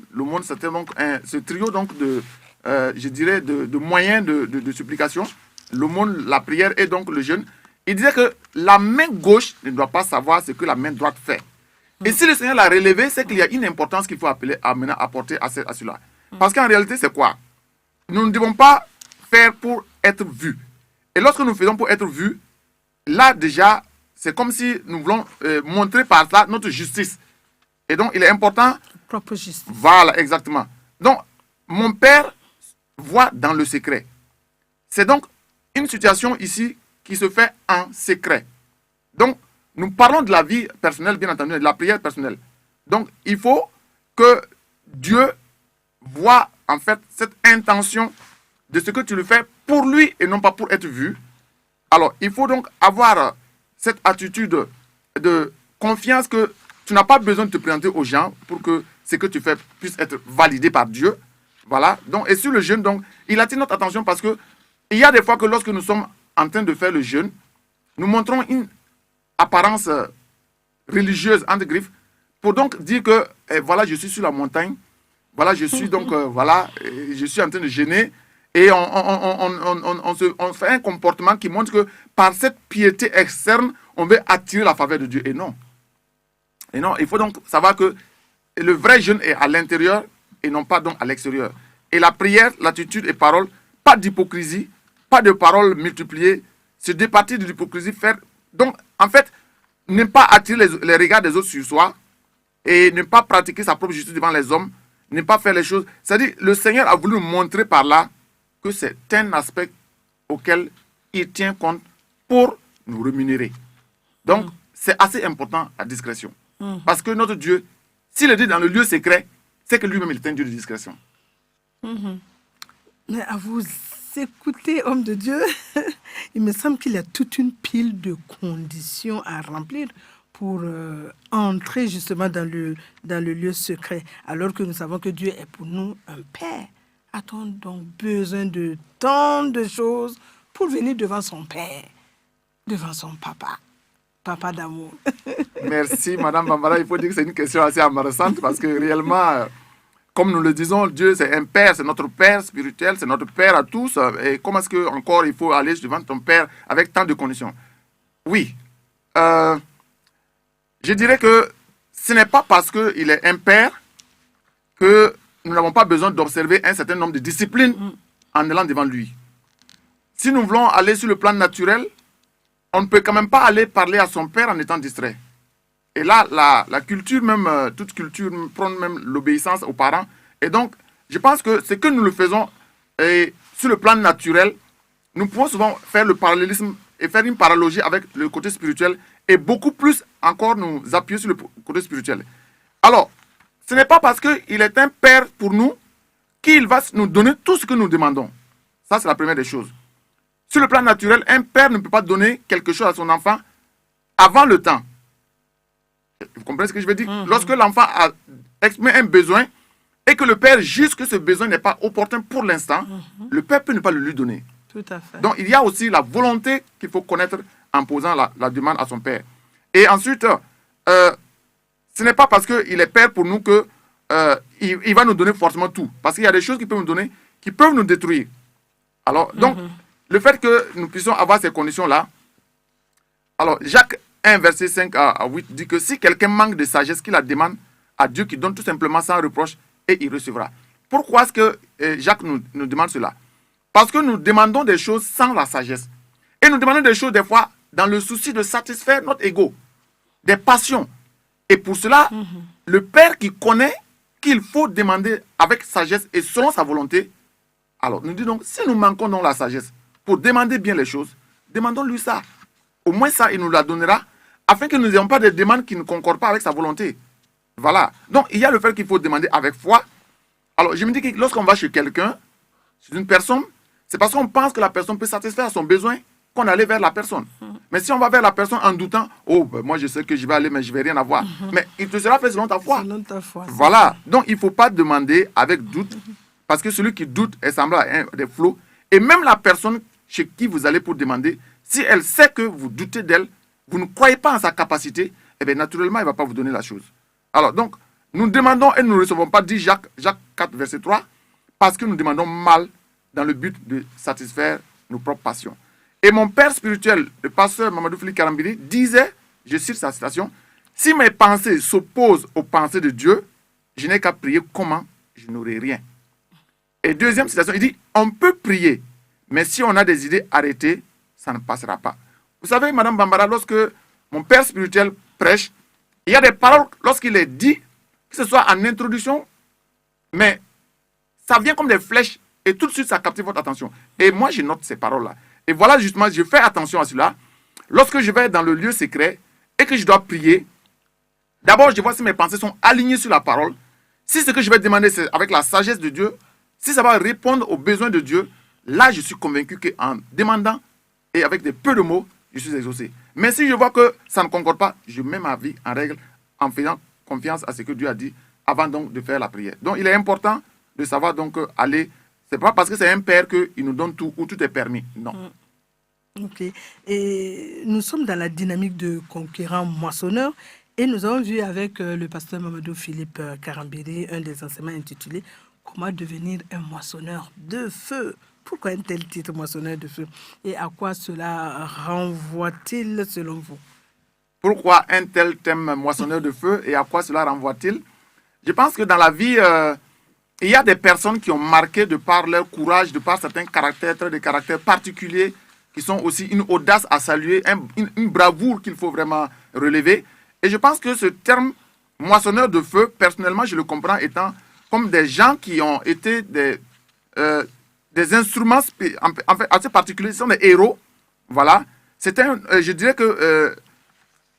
c'était donc ce trio donc je dirais, de moyens de supplication, l'aumône, la prière et donc le jeûne. Il disait que la main gauche ne doit pas savoir ce que la main droite fait. Et si le Seigneur l'a relevé, c'est qu'il y a une importance qu'il faut apporter à cela. Parce qu'en réalité, c'est quoi? Nous ne devons pas faire pour être vus. Et lorsque nous faisons pour être vus, là déjà, c'est comme si nous voulons montrer par ça notre justice. Et donc, il est important... Propre justice. Voilà, exactement. Donc, mon Père voit dans le secret. C'est donc une situation ici qui se fait en secret. Donc, nous parlons de la vie personnelle, bien entendu, de la prière personnelle. Donc, il faut que Dieu voit en fait cette intention de ce que tu le fais pour lui et non pas pour être vu. Alors, il faut donc avoir cette attitude de confiance que tu n'as pas besoin de te présenter aux gens pour que ce que tu fais puisse être validé par Dieu. Voilà. Donc, et sur le jeûne, donc, il attire notre attention parce que il y a des fois que lorsque nous sommes en train de faire le jeûne, nous montrons une apparence religieuse, entre griffes, pour donc dire que, voilà, je suis sur la montagne, voilà, je suis donc, voilà, je suis en train de jeûner, et on fait un comportement qui montre que par cette piété externe, on veut attirer la faveur de Dieu. Et non. Et non, il faut donc savoir que le vrai jeûne est à l'intérieur et non pas donc à l'extérieur. Et la prière, l'attitude et parole, pas d'hypocrisie, pas de paroles multipliées, se départir de l'hypocrisie, faire... Donc, en fait, ne pas attirer les regards des autres sur soi et ne pas pratiquer sa propre justice devant les hommes, ne pas faire les choses. C'est-à-dire, le Seigneur a voulu nous montrer par là que c'est un aspect auquel il tient compte pour nous rémunérer. Donc, c'est assez important, la discrétion. Parce que notre Dieu, s'il est dit dans le lieu secret, c'est que lui-même, il est un Dieu de discrétion. Mais à vous écouter, homme de Dieu, il me semble qu'il y a toute une pile de conditions à remplir pour entrer justement dans le lieu secret, alors que nous savons que Dieu est pour nous un Père. A-t-on donc besoin de tant de choses pour venir devant son Père, devant son papa d'amour? Merci, Madame Bambara. Il faut dire que c'est une question assez embarrassante parce que réellement, comme nous le disons, Dieu c'est un Père, c'est notre Père spirituel, c'est notre Père à tous. Et comment est-ce que encore il faut aller devant ton Père avec tant de conditions? Oui, je dirais que ce n'est pas parce qu'il est un Père que nous n'avons pas besoin d'observer un certain nombre de disciplines en allant devant lui. Si nous voulons aller sur le plan naturel, on ne peut quand même pas aller parler à son Père en étant distrait. Et là, la culture même, toute culture prône même l'obéissance aux parents. Et donc, je pense que ce que nous le faisons sur le plan naturel, nous pouvons souvent faire le parallélisme et faire une paralogie avec le côté spirituel et beaucoup plus encore nous appuyer sur le côté spirituel. Alors, ce n'est pas parce qu'il est un Père pour nous qu'il va nous donner tout ce que nous demandons. Ça, c'est la première des choses. Sur le plan naturel, un père ne peut pas donner quelque chose à son enfant avant le temps. Vous comprenez ce que je veux dire? Lorsque l'enfant a exprimé un besoin et que le père juge que ce besoin n'est pas opportun pour l'instant, le père peut ne pas le lui donner. Tout à fait. Donc, il y a aussi la volonté qu'il faut connaître en posant la demande à son père. Et ensuite, ce n'est pas parce qu'il est père pour nous que il va nous donner forcément tout. Parce qu'il y a des choses qu'il peut nous donner qui peuvent nous détruire. Alors, donc, le fait que nous puissions avoir ces conditions-là, alors Jacques 1, verset 5 à 8 dit que si quelqu'un manque de sagesse, qu'il la demande à Dieu qui donne tout simplement sans reproche et il recevra. Pourquoi est-ce que Jacques nous demande cela? Parce que nous demandons des choses sans la sagesse. Et nous demandons des choses des fois dans le souci de satisfaire notre ego. des passions. Et pour cela, le Père qui connaît qu'il faut demander avec sagesse et selon sa volonté, alors nous dit donc, si nous manquons dans la sagesse pour demander bien les choses, demandons-lui ça. Au moins ça, il nous la donnera, afin que nous n'ayons pas des demandes qui ne concordent pas avec sa volonté. Voilà. Donc, il y a le fait qu'il faut demander avec foi. Alors, je me dis que lorsqu'on va chez quelqu'un, chez une personne, c'est parce qu'on pense que la personne peut satisfaire son besoin qu'on allait vers la personne. Mais si on va vers la personne en doutant, oh, ben, moi je sais que je vais aller, mais je ne vais rien avoir. Mais il te sera fait selon ta foi. Selon ta foi. Voilà. Donc, il ne faut pas demander avec doute, parce que celui qui doute est semblable à des flots. Et même la personne chez qui vous allez pour demander, si elle sait que vous doutez d'elle, vous ne croyez pas en sa capacité, eh bien, naturellement, elle ne va pas vous donner la chose. Alors, donc, nous demandons et nous ne recevons pas, dit Jacques 4, verset 3, parce que nous demandons mal dans le but de satisfaire nos propres passions. Et mon père spirituel, le pasteur Mamadou Fili Karambili, disait, je cite sa citation, « Si mes pensées s'opposent aux pensées de Dieu, je n'ai qu'à prier comment je n'aurai rien. » Et deuxième citation, il dit, « On peut prier, mais si on a des idées arrêtées, ça ne passera pas. » Vous savez, Madame Bambara, lorsque mon père spirituel prêche, il y a des paroles, lorsqu'il est dit, que ce soit en introduction, mais ça vient comme des flèches et tout de suite ça captive votre attention. Et moi, je note ces paroles-là. Et voilà, justement, je fais attention à cela. Lorsque je vais dans le lieu secret et que je dois prier, d'abord, je vois si mes pensées sont alignées sur la parole. Si ce que je vais demander, c'est avec la sagesse de Dieu, si ça va répondre aux besoins de Dieu, là, je suis convaincu qu'en demandant et avec des peu de mots, je suis exaucé. Mais si je vois que ça ne concorde pas, je mets ma vie en règle en faisant confiance à ce que Dieu a dit avant donc de faire la prière. Donc, il est important de savoir donc aller. C'est pas parce que c'est un père qu'il nous donne tout ou tout est permis. Non. Ok. Et nous sommes dans la dynamique de conquérant moissonneur et nous avons vu avec le pasteur Mamadou Philippe Karambiri un des enseignements intitulé Comment devenir un moissonneur de feu. Pourquoi un tel titre, moissonneur de feu? Et à quoi cela renvoie-t-il selon vous? Pourquoi un tel thème moissonneur de feu et à quoi cela renvoie-t-il? Je pense que dans la vie, il y a des personnes qui ont marqué de par leur courage, de par certains caractères, des caractères particuliers, qui sont aussi une audace à saluer, une bravoure qu'il faut vraiment relever. Et je pense que ce terme moissonneur de feu, personnellement, je le comprends étant comme des gens qui ont été des instruments en fait, assez particuliers, ce sont des héros. Voilà. Je dirais que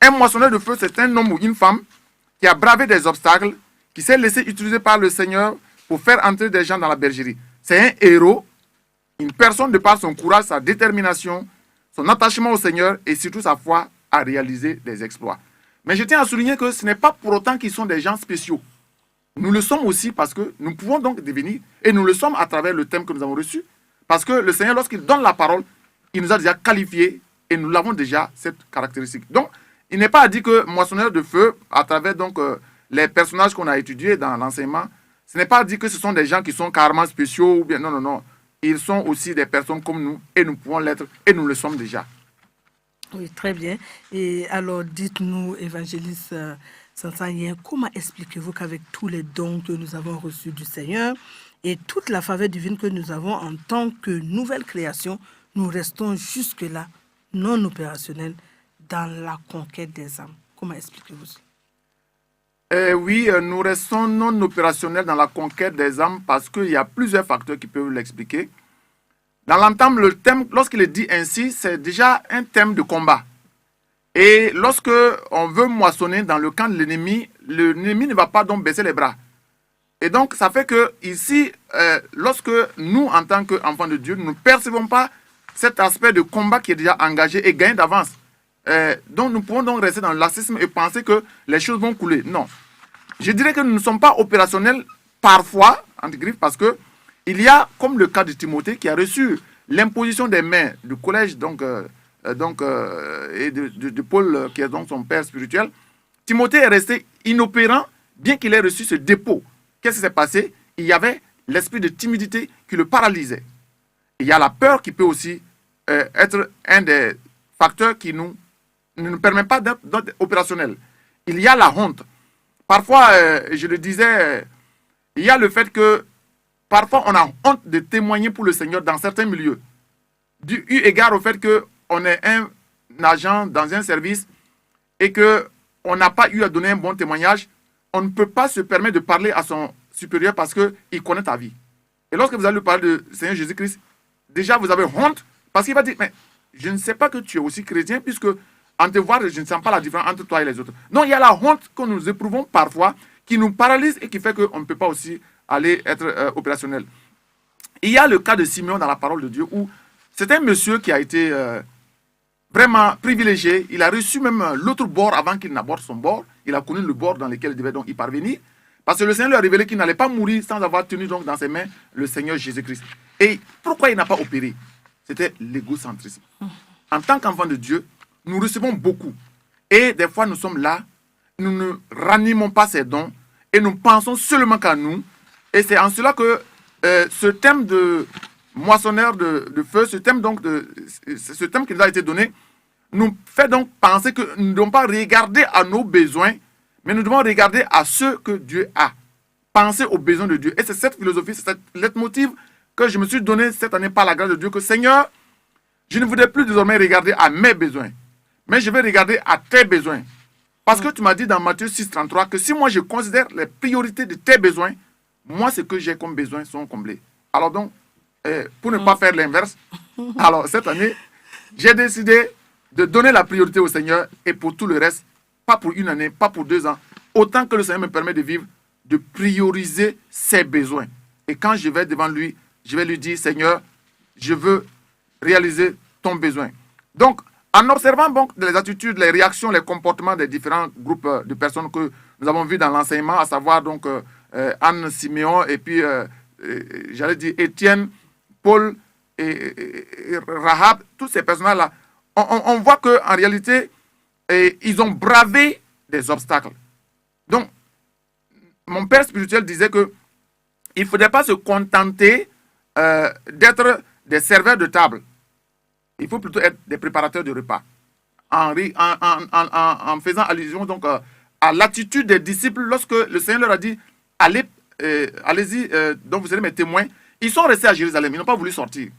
un moissonneur de feu, c'est un homme ou une femme qui a bravé des obstacles, qui s'est laissé utiliser par le Seigneur pour faire entrer des gens dans la bergerie. C'est un héros, une personne de par son courage, sa détermination, son attachement au Seigneur et surtout sa foi à réaliser des exploits. Mais je tiens à souligner que ce n'est pas pour autant qu'ils sont des gens spéciaux. Nous le sommes aussi parce que nous pouvons donc devenir, et nous le sommes à travers le thème que nous avons reçu, parce que le Seigneur, lorsqu'il donne la parole, il nous a déjà qualifiés et nous l'avons déjà, cette caractéristique. Donc, il n'est pas à dire que moissonneur de feu, à travers donc les personnages qu'on a étudiés dans l'enseignement, ce n'est pas à dire que ce sont des gens qui sont carrément spéciaux ou bien non, non, non. Ils sont aussi des personnes comme nous et nous pouvons l'être et nous le sommes déjà. Oui, très bien. Et alors, dites-nous, évangéliste Sansanien, comment expliquez-vous qu'avec tous les dons que nous avons reçus du Seigneur et toute la faveur divine que nous avons en tant que nouvelle création, nous restons jusque-là non opérationnels dans la conquête des âmes? Comment expliquez-vous ça? Oui, nous restons non opérationnels dans la conquête des âmes parce qu'il y a plusieurs facteurs qui peuvent l'expliquer. Dans l'entame, le thème, lorsqu'il est dit ainsi, c'est déjà un thème de combat. Et lorsque on veut moissonner dans le camp de l'ennemi ne va pas donc baisser les bras. Et donc, ça fait que ici, lorsque nous, en tant qu'enfants de Dieu, nous ne percevons pas cet aspect de combat qui est déjà engagé et gagné d'avance. Donc, nous pouvons donc rester dans le laxisme et penser que les choses vont couler. Non. Je dirais que nous ne sommes pas opérationnels parfois, entre griffes, parce que il y a, comme le cas de Timothée, qui a reçu l'imposition des mains du collège et de Paul, qui est donc son père spirituel. Timothée est resté inopérant, bien qu'il ait reçu ce dépôt. Qu'est-ce qui s'est passé? Il y avait l'esprit de timidité qui le paralysait. Il y a la peur qui peut aussi être un des facteurs qui ne nous permet pas d'être opérationnels. Il y a la honte. Parfois, je le disais, il y a le fait que parfois on a honte de témoigner pour le Seigneur dans certains milieux. Eu égard au fait qu'on est un agent dans un service et que on n'a pas eu à donner un bon témoignage, on ne peut pas se permettre de parler à son supérieur parce qu'il connaît ta vie. Et lorsque vous allez lui parler du Seigneur Jésus-Christ, déjà vous avez honte parce qu'il va dire, mais je ne sais pas que tu es aussi chrétien puisque en te voir, je ne sens pas la différence entre toi et les autres. Non, il y a la honte que nous éprouvons parfois qui nous paralyse et qui fait qu'on ne peut pas aussi aller être opérationnel. Il y a le cas de Simeon dans la parole de Dieu où c'est un monsieur qui a été vraiment privilégié. Il a reçu même l'autre bord avant qu'il n'aborde son bord. Il a connu le bord dans lequel il devait donc y parvenir. Parce que le Seigneur lui a révélé qu'il n'allait pas mourir sans avoir tenu donc dans ses mains le Seigneur Jésus-Christ. Et pourquoi il n'a pas opéré? C'était l'égocentrisme. En tant qu'enfant de Dieu, nous recevons beaucoup. Et des fois, nous sommes là, nous ne ranimons pas ces dons et nous pensons seulement qu'à nous. Et c'est en cela que ce thème de moissonneur de feu, ce thème qui nous a été donné, nous fait donc penser que nous ne devons pas regarder à nos besoins, mais nous devons regarder à ceux que Dieu a. Penser aux besoins de Dieu. Et c'est cette philosophie, c'est cette leitmotiv que je me suis donné cette année par la grâce de Dieu, que Seigneur, je ne voudrais plus désormais regarder à mes besoins, mais je vais regarder à tes besoins. Parce que tu m'as dit dans Matthieu 6,33 que si moi je considère les priorités de tes besoins, moi ce que j'ai comme besoins sont comblés. Alors donc, pour ne pas faire l'inverse, alors cette année, j'ai décidé de donner la priorité au Seigneur et pour tout le reste, pas pour une année, pas pour 2 ans, autant que le Seigneur me permet de vivre, de prioriser ses besoins. Et quand je vais devant lui, je vais lui dire, Seigneur, je veux réaliser ton besoin. Donc, en observant donc les attitudes, les réactions, les comportements des différents groupes de personnes que nous avons vus dans l'enseignement, à savoir donc Anne, Siméon et puis, j'allais dire, Étienne, Paul et Rahab, tous ces personnages-là, on voit qu'en réalité, ils ont bravé des obstacles. Donc, mon père spirituel disait que il ne faudrait pas se contenter d'être des serveurs de table. Il faut plutôt être des préparateurs de repas. En faisant allusion donc à l'attitude des disciples lorsque le Seigneur leur a dit allez-y, donc vous serez mes témoins. Ils sont restés à Jérusalem, ils n'ont pas voulu sortir.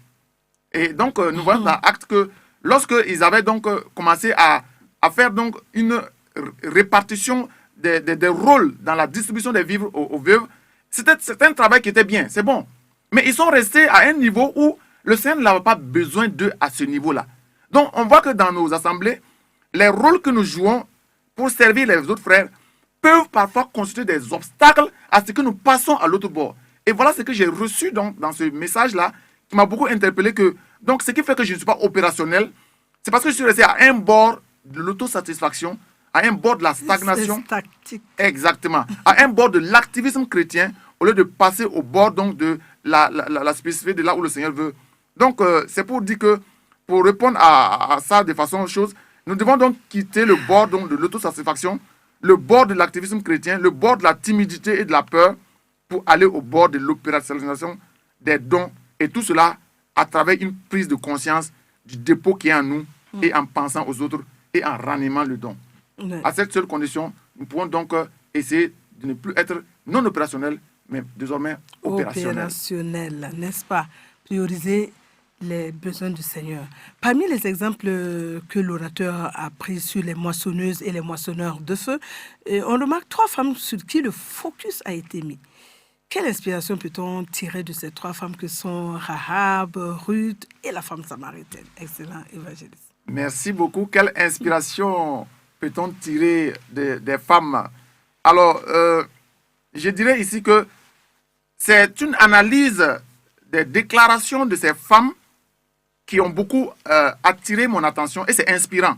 Et donc nous voyons dans Actes que lorsqu'ils avaient donc commencé à faire donc une répartition des rôles dans la distribution des vivres aux veuves, c'était un travail qui était bien, c'est bon. Mais ils sont restés à un niveau où le Seigneur n'avait pas besoin d'eux à ce niveau-là. Donc, on voit que dans nos assemblées, les rôles que nous jouons pour servir les autres frères peuvent parfois constituer des obstacles à ce que nous passons à l'autre bord. Et voilà ce que j'ai reçu donc, dans ce message-là, qui m'a beaucoup interpellé. Donc, ce qui fait que je ne suis pas opérationnel, c'est parce que je suis resté à un bord de l'autosatisfaction, à un bord de la stagnation. Exactement. À un bord de l'activisme chrétien, au lieu de passer au bord donc, de la spécificité de là où le Seigneur veut. Donc, c'est pour dire que, pour répondre à ça de façon chose, nous devons donc quitter le bord donc, de l'autosatisfaction, le bord de l'activisme chrétien, le bord de la timidité et de la peur, pour aller au bord de l'opérationnalisation des dons. Et tout cela à travers une prise de conscience du dépôt qui est en nous et en pensant aux autres et en ranimant le don. À cette seule condition, nous pouvons donc essayer de ne plus être non opérationnel, mais désormais opérationnel. Opérationnel, n'est-ce pas? Prioriser les besoins du Seigneur. Parmi les exemples que l'orateur a pris sur les moissonneuses et les moissonneurs de feu, on remarque 3 femmes sur qui le focus a été mis. Quelle inspiration peut-on tirer de ces 3 femmes que sont Rahab, Ruth et la femme samaritaine? Excellent évangéliste. Merci beaucoup. Quelle inspiration peut-on tirer des femmes? Alors, je dirais ici que c'est une analyse des déclarations de ces femmes qui ont beaucoup attiré mon attention et c'est inspirant.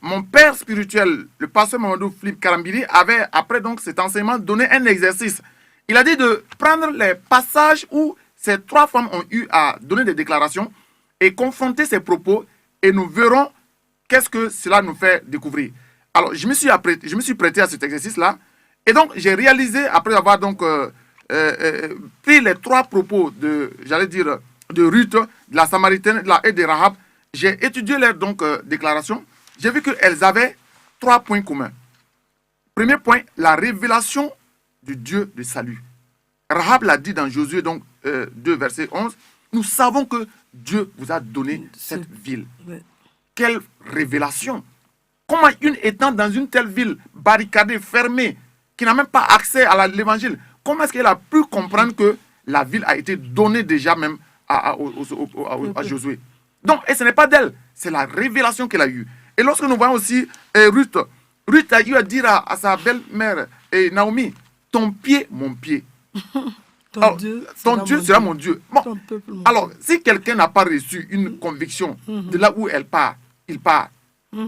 Mon père spirituel, le pasteur Mamadou Philippe Karambili, avait, après donc cet enseignement, donné un exercice. Il a dit de prendre les passages où ces 3 femmes ont eu à donner des déclarations et confronter ces propos et nous verrons qu'est-ce que cela nous fait découvrir. Alors, je me suis prêté à cet exercice-là et donc j'ai réalisé, après avoir donc pris les 3 propos de Ruth, de la Samaritaine et de Rahab, j'ai étudié leurs déclarations. J'ai vu qu'elles avaient 3 points communs. Premier point, la révélation du Dieu de salut. Rahab l'a dit dans Josué 2, verset 11. Nous savons que Dieu vous a donné cette ville. Quelle révélation! Comment une étant dans une telle ville, barricadée, fermée, qui n'a même pas accès à l'évangile, comment est-ce qu'elle a pu comprendre que la ville a été donnée déjà même à Josué? Donc, et ce n'est pas d'elle, c'est la révélation qu'elle a eue. Et lorsque nous voyons aussi Ruth, Ruth a eu à dire à sa belle-mère, Naomi, ton pied, mon pied. Ton Dieu sera mon Dieu. Bon, alors, si quelqu'un n'a pas reçu une conviction de là où il part,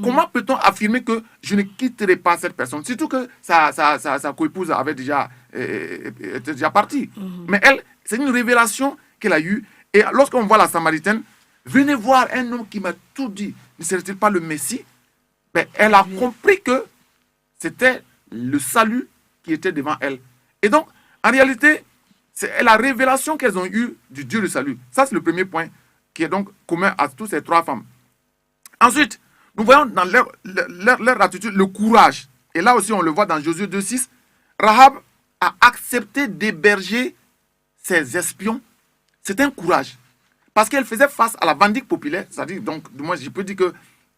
comment peut-on affirmer que je ne quitterai pas cette personne? Surtout que sa coépouse était déjà partie. Mais elle, c'est une révélation qu'elle a eue. Et lorsqu'on voit la Samaritaine, venez voir un homme qui m'a tout dit. Ne serait-il pas le Messie? Mais elle a compris que c'était le salut qui était devant elle. Et donc, en réalité, c'est la révélation qu'elles ont eue du Dieu du salut. Ça, c'est le premier point qui est donc commun à toutes ces trois femmes. Ensuite, nous voyons dans leur attitude le courage. Et là aussi, on le voit dans Josué 2,6. Rahab a accepté d'héberger ses espions. C'est un courage. Parce qu'elle faisait face à la vindicte populaire. C'est-à-dire, donc, moi, je peux dire que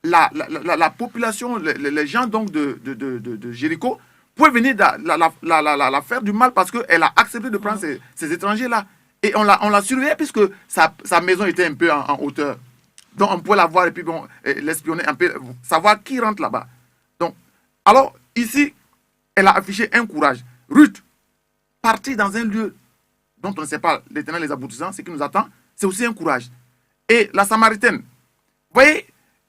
la population, les gens donc de Jéricho, pouvaient venir la faire du mal parce qu'elle a accepté de prendre ces étrangers-là. Et on l'a surveillée puisque sa maison était un peu en hauteur. Donc, on pouvait la voir et puis bon, l'espionner un peu, savoir qui rentre là-bas. Donc, alors, ici, elle a affiché un courage. Ruth, partir dans un lieu dont on ne sait pas l'éternel les aboutissants, ce qui nous attend, c'est aussi un courage. Et la Samaritaine, vous voyez,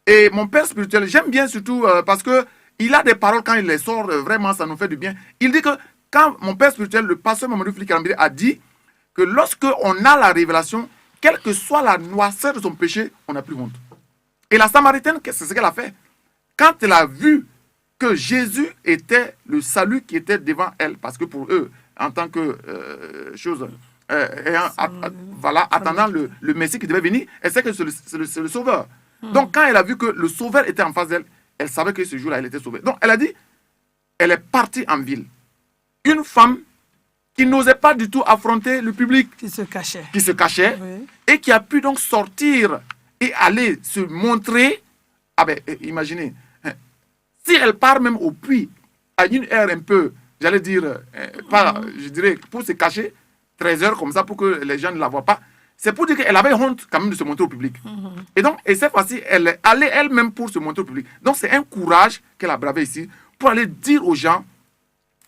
et mon père spirituel, j'aime bien surtout parce qu'il a des paroles quand il les sort, vraiment, ça nous fait du bien. Il dit que quand mon père spirituel, le pasteur Mamadou Flikarambiri, a dit que lorsque on a la révélation, quelle que soit la noirceur de son péché, on n'a plus honte. Et la Samaritaine, c'est ce qu'elle a fait. Quand elle a vu que Jésus était le salut qui était devant elle, parce que pour eux, en tant que chose, attendant le Messie qui devait venir, elle sait que c'est le Sauveur. Donc quand elle a vu que le Sauveur était en face d'elle, elle savait que ce jour-là, elle était sauvée. Donc elle a dit, elle est partie en ville. Une femme qui n'osait pas du tout affronter le public. Qui se cachait. Oui. Et qui a pu donc sortir et aller se montrer. Ah ben, imaginez, si elle part même au puits, à une heure un peu, j'allais dire, je dirais, pour se cacher, 13 heures comme ça, pour que les gens ne la voient pas, c'est pour dire qu'elle avait honte quand même de se montrer au public. Et donc, et cette fois-ci, elle est allée elle-même pour se montrer au public. Donc, c'est un courage qu'elle a bravé ici pour aller dire aux gens,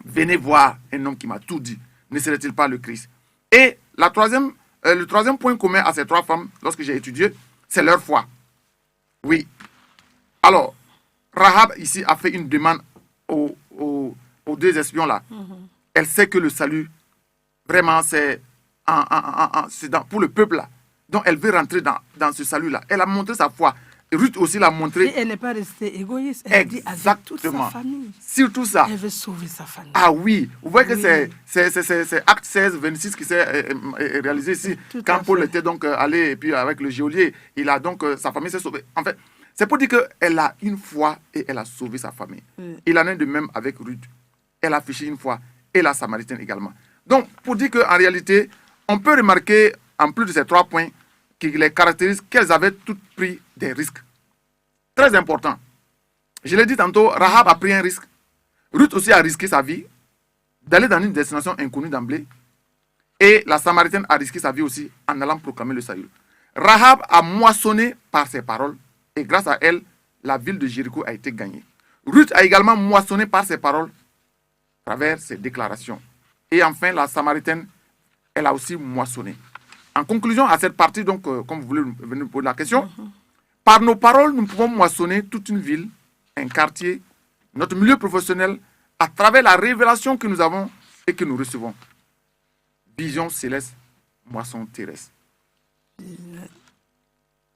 venez voir un homme qui m'a tout dit. Ne serait-il pas le Christ? Et le troisième point commun à ces trois femmes, lorsque j'ai étudié, c'est leur foi. Oui. Alors, Rahab ici a fait une demande aux deux espions-là. Elle sait que le salut, vraiment, c'est pour le peuple-là. Donc, elle veut rentrer dans ce salut-là. Elle a montré sa foi. Ruth aussi l'a montré. Et elle n'est pas restée égoïste. Elle a dit avec toute sa famille. Surtout ça. Elle veut sauver sa famille. Ah oui. Vous voyez que c'est Acte 16, 26 qui s'est réalisé ici. Quand Paul était donc allé, et puis avec le geôlier, il a donc, sa famille s'est sauvée. En fait, c'est pour dire qu'elle a une foi et elle a sauvé sa famille. Il en est de même avec Ruth. Elle a affiché une foi et la Samaritaine également. Donc, pour dire qu'en réalité, on peut remarquer, en plus de ces trois points, qui les caractérisent, qu'elles avaient toutes pris des risques. Très important. Je l'ai dit tantôt, Rahab a pris un risque. Ruth aussi a risqué sa vie d'aller dans une destination inconnue d'emblée. Et la Samaritaine a risqué sa vie aussi en allant proclamer le salut. Rahab a moissonné par ses paroles et grâce à elle, la ville de Jéricho a été gagnée. Ruth a également moissonné par ses paroles à travers ses déclarations. Et enfin, la Samaritaine, elle a aussi moissonné. En conclusion à cette partie, donc, comme vous voulez venir me poser la question, par nos paroles, nous pouvons moissonner toute une ville, un quartier, notre milieu professionnel, à travers la révélation que nous avons et que nous recevons. Vision céleste, moisson terrestre.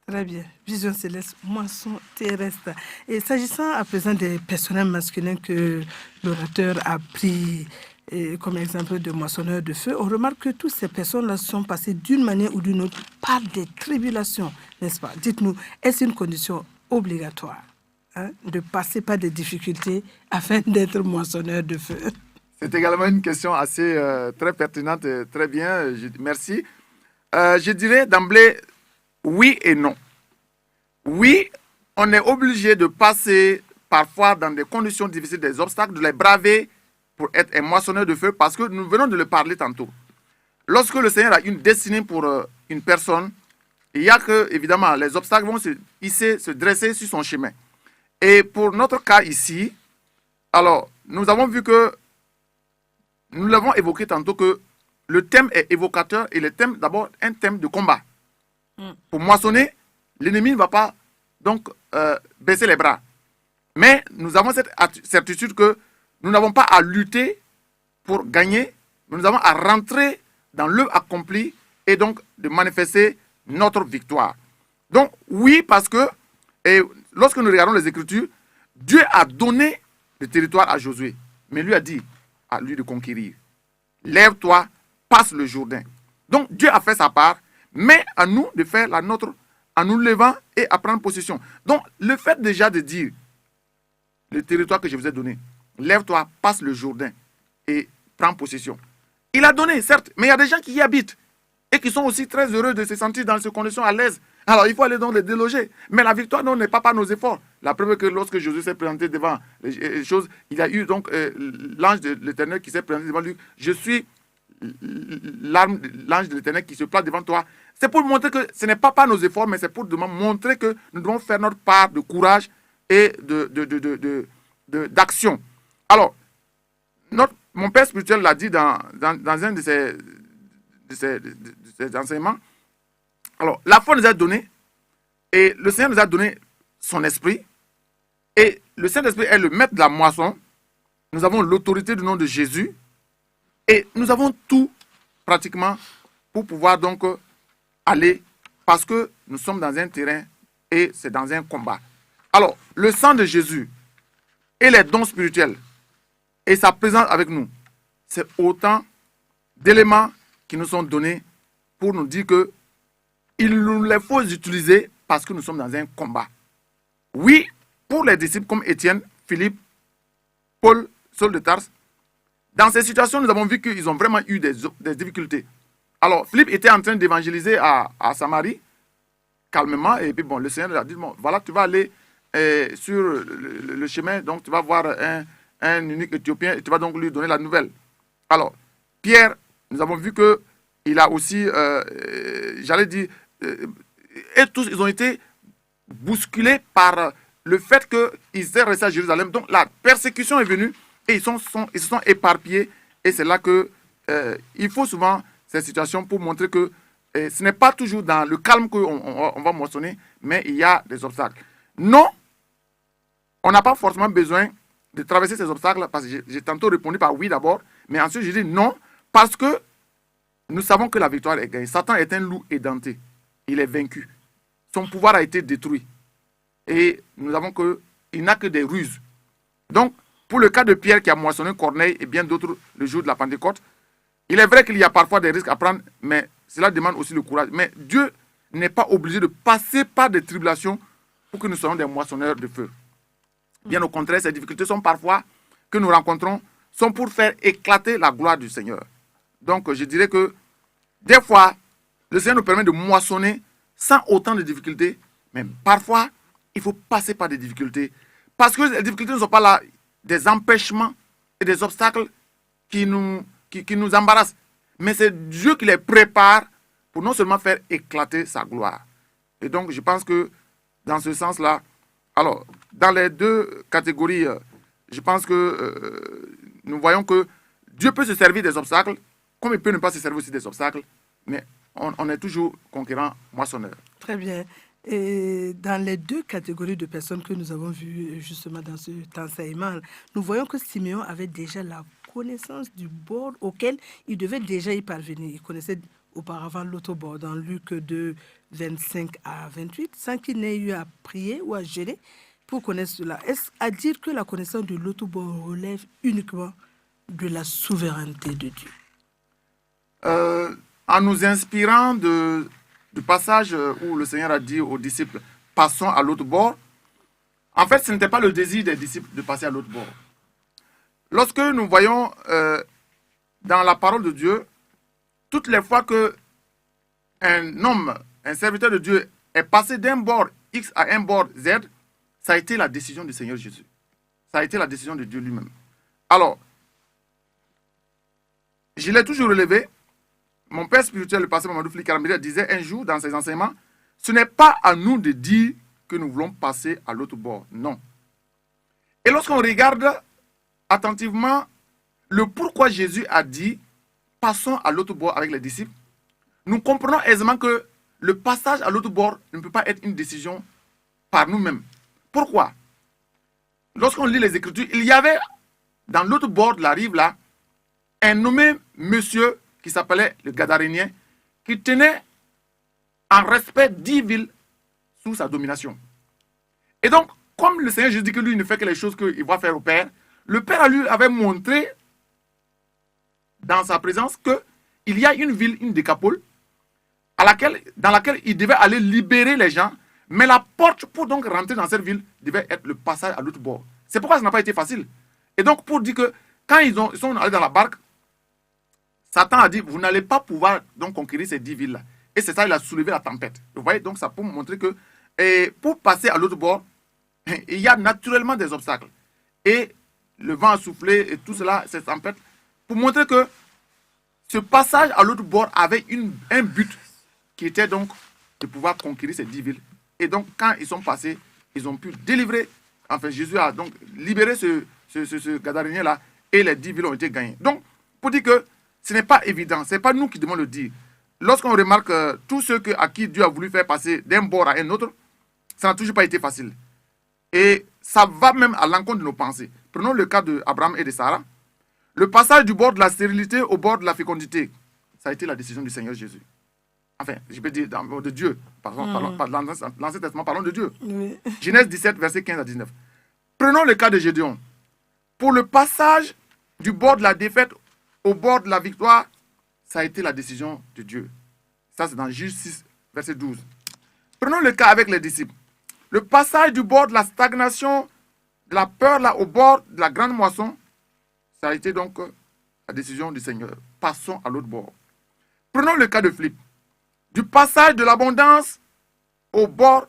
Très bien. Vision céleste, moisson terrestre. Et s'agissant à présent des personnages masculins que l'orateur a pris comme exemple de moissonneur de feu, on remarque que toutes ces personnes-là sont passées d'une manière ou d'une autre par des tribulations, n'est-ce pas? Dites-nous, est-ce une condition obligatoire de passer par des difficultés afin d'être moissonneur de feu? C'est également une question assez très pertinente, très bien, merci. Je dirais d'emblée oui et non. Oui, on est obligé de passer parfois dans des conditions difficiles, des obstacles, de les braver pour être un moissonneur de feu, parce que nous venons de le parler tantôt. Lorsque le Seigneur a une destinée pour une personne, il y a que, évidemment, les obstacles vont se hisser, se dresser sur son chemin. Et pour notre cas ici, alors, nous avons vu que, nous l'avons évoqué tantôt, que le thème est évocateur et le thème, d'abord, un thème de combat. Pour moissonner, l'ennemi ne va pas donc baisser les bras. Mais nous avons cette certitude que nous n'avons pas à lutter pour gagner, mais nous avons à rentrer dans l'œuvre accomplie et donc de manifester notre victoire. Donc oui, parce que lorsque nous regardons les Écritures, Dieu a donné le territoire à Josué, mais lui a dit à lui de conquérir. Lève-toi, passe le Jourdain. Donc Dieu a fait sa part, mais à nous de faire la nôtre en nous levant et à prendre possession. Donc le fait déjà de dire le territoire que je vous ai donné, lève-toi, passe le Jourdain et prends possession. Il a donné, certes, mais il y a des gens qui y habitent et qui sont aussi très heureux de se sentir dans ces conditions à l'aise. Alors, il faut aller donc les déloger. Mais la victoire, non, n'est pas par nos efforts. La preuve que lorsque Jésus s'est présenté devant les choses, il y a eu donc l'ange de l'Éternel qui s'est présenté devant lui. Je suis l'ange de l'Éternel qui se place devant toi. C'est pour montrer que ce n'est pas par nos efforts, mais c'est pour montrer que nous devons faire notre part de courage et d'action. Alors, mon père spirituel l'a dit dans un de ses enseignements. Alors, la foi nous a donné, et le Seigneur nous a donné son esprit, et le Saint-Esprit est le maître de la moisson. Nous avons l'autorité du nom de Jésus, et nous avons tout, pratiquement, pour pouvoir donc aller, parce que nous sommes dans un terrain, et c'est dans un combat. Alors, le sang de Jésus, et les dons spirituels, et sa présence avec nous, c'est autant d'éléments qui nous sont donnés pour nous dire que il nous les faut utiliser parce que nous sommes dans un combat. Oui, pour les disciples comme Étienne, Philippe, Paul, Saul de Tarse, dans ces situations, nous avons vu qu'ils ont vraiment eu des difficultés. Alors, Philippe était en train d'évangéliser à Samarie, calmement, et puis bon, le Seigneur lui a dit, bon, voilà, tu vas aller sur le chemin, donc tu vas voir un unique Éthiopien, et tu vas donc lui donner la nouvelle. Alors, Pierre, nous avons vu qu'il a aussi, j'allais dire, et tous, ils ont été bousculés par le fait qu'ils étaient restés à Jérusalem. Donc, la persécution est venue et ils se sont éparpillés. Et c'est là qu'il faut souvent ces situations pour montrer que ce n'est pas toujours dans le calme qu'on va moissonner, mais il y a des obstacles. Non, on n'a pas forcément besoin de traverser ces obstacles, parce que j'ai tantôt répondu par oui d'abord, mais ensuite j'ai dit non, parce que nous savons que la victoire est gagnée. Satan est un loup édenté. Il est vaincu. Son pouvoir a été détruit. Et nous savons qu'il n'a que des ruses. Donc, pour le cas de Pierre qui a moissonné Corneille et bien d'autres le jour de la Pentecôte, il est vrai qu'il y a parfois des risques à prendre, mais cela demande aussi le courage. Mais Dieu n'est pas obligé de passer par des tribulations pour que nous soyons des moissonneurs de feu. Bien au contraire, ces difficultés sont parfois que nous rencontrons sont pour faire éclater la gloire du Seigneur. Donc, je dirais que des fois, le Seigneur nous permet de moissonner sans autant de difficultés, mais parfois, il faut passer par des difficultés. Parce que les difficultés ne sont pas là des empêchements et des obstacles qui nous embarrassent. Mais c'est Dieu qui les prépare pour non seulement faire éclater sa gloire. Et donc, je pense que dans ce sens-là, alors, dans les deux catégories, je pense que nous voyons que Dieu peut se servir des obstacles, comme il peut ne pas se servir aussi des obstacles, mais on est toujours conquérant, moissonneur. Très bien. Et dans les deux catégories de personnes que nous avons vues justement dans cet enseignement, nous voyons que Simeon avait déjà la connaissance du bord auquel il devait déjà y parvenir. Il connaissait auparavant l'autre bord dans Luc 2, 25 à 28, sans qu'il n'ait eu à prier ou à gérer pour connaître cela. Est-ce à dire que la connaissance de l'autre bord relève uniquement de la souveraineté de Dieu? En nous inspirant du passage où le Seigneur a dit aux disciples, passons à l'autre bord, en fait, ce n'était pas le désir des disciples de passer à l'autre bord. Lorsque nous voyons dans la parole de Dieu, toutes les fois qu'un homme, un serviteur de Dieu est passé d'un bord X à un bord Z, ça a été la décision du Seigneur Jésus. Ça a été la décision de Dieu lui-même. Alors, je l'ai toujours relevé. Mon père spirituel, le pasteur Mamadou Flikarambira, disait un jour dans ses enseignements, ce n'est pas à nous de dire que nous voulons passer à l'autre bord. Non. Et lorsqu'on regarde attentivement le pourquoi Jésus a dit, passons à l'autre bord avec les disciples, nous comprenons aisément que le passage à l'autre bord ne peut pas être une décision par nous-mêmes. Pourquoi? Lorsqu'on lit les Écritures, il y avait dans l'autre bord de la rive là, un nommé monsieur qui s'appelait le Gadarénien, qui tenait en respect 10 villes sous sa domination. Et donc, comme le Seigneur Jésus dit que lui ne fait que les choses qu'il va faire au Père, le Père lui avait montré dans sa présence qu'il y a une ville, une décapole, dans laquelle il devait aller libérer les gens, mais la porte pour donc rentrer dans cette ville devait être le passage à l'autre bord. C'est pourquoi ça n'a pas été facile. Et donc, pour dire que quand ils sont allés dans la barque, Satan a dit, vous n'allez pas pouvoir donc conquérir ces 10 villes-là. Et c'est ça, il a soulevé la tempête. Vous voyez, donc ça pour montrer que pour passer à l'autre bord, il y a naturellement des obstacles. Et le vent a soufflé et tout cela, cette tempête, pour montrer que ce passage à l'autre bord avait un but qui était donc de pouvoir conquérir ces 10 villes. Et donc, quand ils sont passés, ils ont pu délivrer, enfin Jésus a donc libéré ce Gadarénien-là et les 10 villes ont été gagnées. Donc, pour dire que ce n'est pas évident, ce n'est pas nous qui devons le dire. Lorsqu'on remarque tous ceux à qui Dieu a voulu faire passer d'un bord à un autre, ça n'a toujours pas été facile. Et ça va même à l'encontre de nos pensées. Prenons le cas d'Abraham et de Sarah. Le passage du bord de la stérilité au bord de la fécondité, ça a été la décision du Seigneur Jésus. Enfin, je peux dire de Dieu. Pardon, pas de l'Ancien Testament, parlons de Dieu. Oui. Genèse 17, versets 15 à 19. Prenons le cas de Gédéon. Pour le passage du bord de la défaite au bord de la victoire, ça a été la décision de Dieu. Ça, c'est dans Juge 6, verset 12. Prenons le cas avec les disciples. Le passage du bord de la stagnation, de la peur là, au bord de la grande moisson, ça a été donc la décision du Seigneur. Passons à l'autre bord. Prenons le cas de Philippe. Du passage de l'abondance au bord,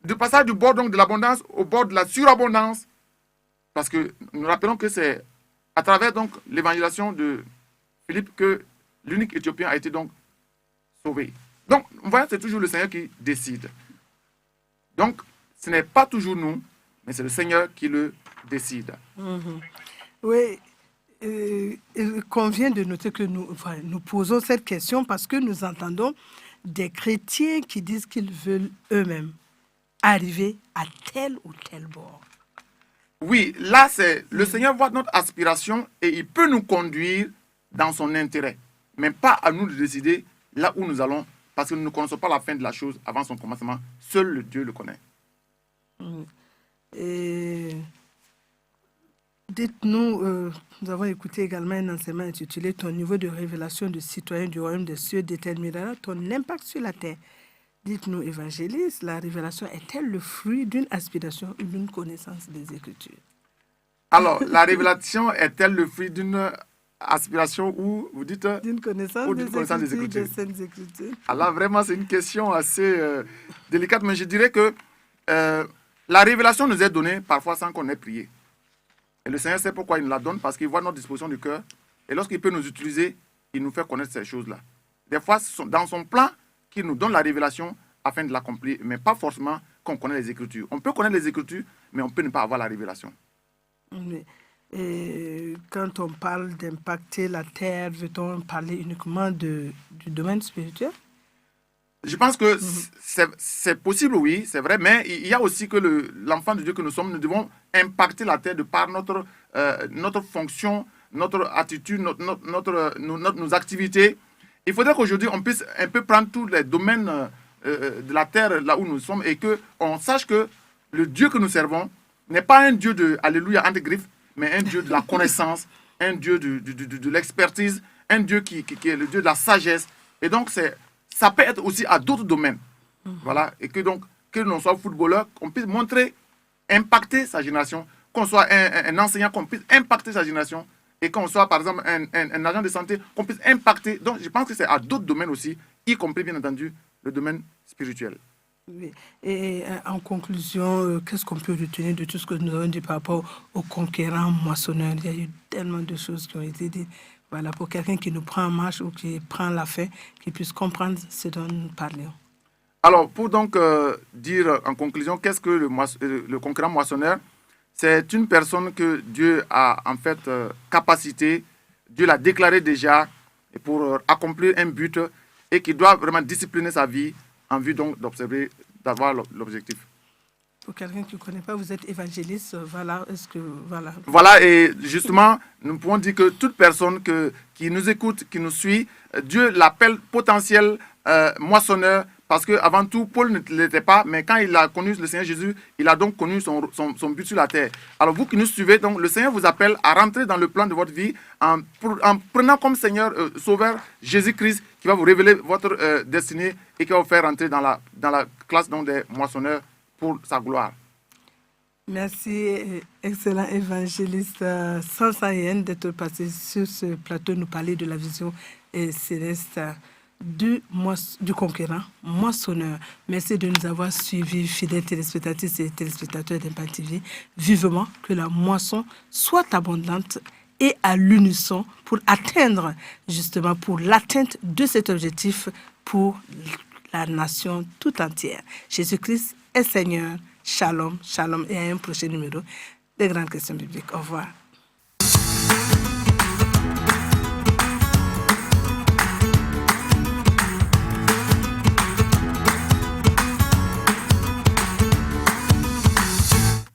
du passage du bord donc de l'abondance au bord de la surabondance, parce que nous rappelons que c'est à travers donc l'évangélisation de Philippe que l'unique Éthiopien a été donc sauvé. Donc, vous voyez, c'est toujours le Seigneur qui décide. Donc, ce n'est pas toujours nous, mais c'est le Seigneur qui le décide. Mm-hmm. Oui, il convient de noter que nous posons cette question parce que nous entendons des chrétiens qui disent qu'ils veulent eux-mêmes arriver à tel ou tel bord. Oui, là, c'est le Seigneur voit notre aspiration et il peut nous conduire dans son intérêt, mais pas à nous de décider là où nous allons, parce que nous ne connaissons pas la fin de la chose avant son commencement. Seul le Dieu le connaît. Et dites-nous, nous avons écouté également un enseignement intitulé « Ton niveau de révélation de citoyen du royaume des cieux déterminera ton impact sur la terre ». Dites-nous, évangéliste, la révélation est-elle le fruit d'une aspiration ou d'une connaissance des Écritures? Alors, la révélation est-elle le fruit d'une aspiration ou, vous dites, d'une connaissance, des Écritures, des Saintes Écritures? Alors, vraiment, c'est une question assez délicate, mais je dirais que la révélation nous est donnée parfois sans qu'on ait prié. Et le Seigneur sait pourquoi il nous la donne, parce qu'il voit notre disposition du cœur. Et lorsqu'il peut nous utiliser, il nous fait connaître ces choses-là. Des fois, dans son plan, qu'il nous donne la révélation afin de l'accomplir, mais pas forcément qu'on connaît les Écritures. On peut connaître les Écritures, mais on peut ne pas avoir la révélation. Oui. Et quand on parle d'impacter la terre, veut-on parler uniquement du domaine spirituel? Je pense que c'est possible, oui, c'est vrai, mais il y a aussi que l'enfant de Dieu que nous sommes, nous devons impacter la terre de par notre fonction, notre attitude, nos activités. Il faudrait qu'aujourd'hui, on puisse un peu prendre tous les domaines de la terre là où nous sommes et qu'on sache que le Dieu que nous servons n'est pas un Dieu de Alléluia entre griffes, mais un Dieu de la connaissance, un Dieu de l'expertise, un Dieu qui est le Dieu de la sagesse. Et donc, ça peut être aussi à d'autres domaines. Voilà. Et que donc, que l'on soit footballeur, qu'on puisse montrer, impacter sa génération, qu'on soit un enseignant, qu'on puisse impacter sa génération, et qu'on soit, par exemple, un agent de santé, qu'on puisse impacter. Donc, je pense que c'est à d'autres domaines aussi, y compris, bien entendu, le domaine spirituel. Oui. Et en conclusion, qu'est-ce qu'on peut retenir de tout ce que nous avons dit par rapport aux conquérants moissonneurs? Il y a eu tellement de choses qui ont été dites. Voilà, pour quelqu'un qui nous prend en marche ou qui prend la fin, qui puisse comprendre ce dont nous parlions. Alors, pour donc dire en conclusion, qu'est-ce que le conquérant moissonneur? C'est une personne que Dieu a en fait capacité, Dieu l'a déclaré déjà pour accomplir un but et qui doit vraiment discipliner sa vie en vue donc d'observer, d'avoir l'objectif. Pour quelqu'un qui ne connaît pas, vous êtes évangéliste, voilà, est-ce que, voilà. Voilà, et justement, nous pouvons dire que toute personne qui nous écoute, qui nous suit, Dieu l'appelle potentiel moissonneur, parce qu'avant tout, Paul ne l'était pas, mais quand il a connu le Seigneur Jésus, il a donc connu son but sur la terre. Alors vous qui nous suivez, donc, le Seigneur vous appelle à rentrer dans le plan de votre vie en prenant comme Seigneur Sauveur Jésus-Christ, qui va vous révéler votre destinée et qui va vous faire rentrer dans la classe donc, des moissonneurs pour sa gloire. Merci, excellent évangéliste Sansayen, d'être passé sur ce plateau, nous parler de la vision céleste du conquérant moissonneur. Merci de nous avoir suivis, fidèles téléspectatrices et téléspectateurs d'Impact TV. Vivement que la moisson soit abondante et à l'unisson pour atteindre, justement, pour l'atteinte de cet objectif pour la nation tout entière. Jésus-Christ est Seigneur. Shalom, shalom, et à un prochain numéro des grandes questions bibliques. Au revoir.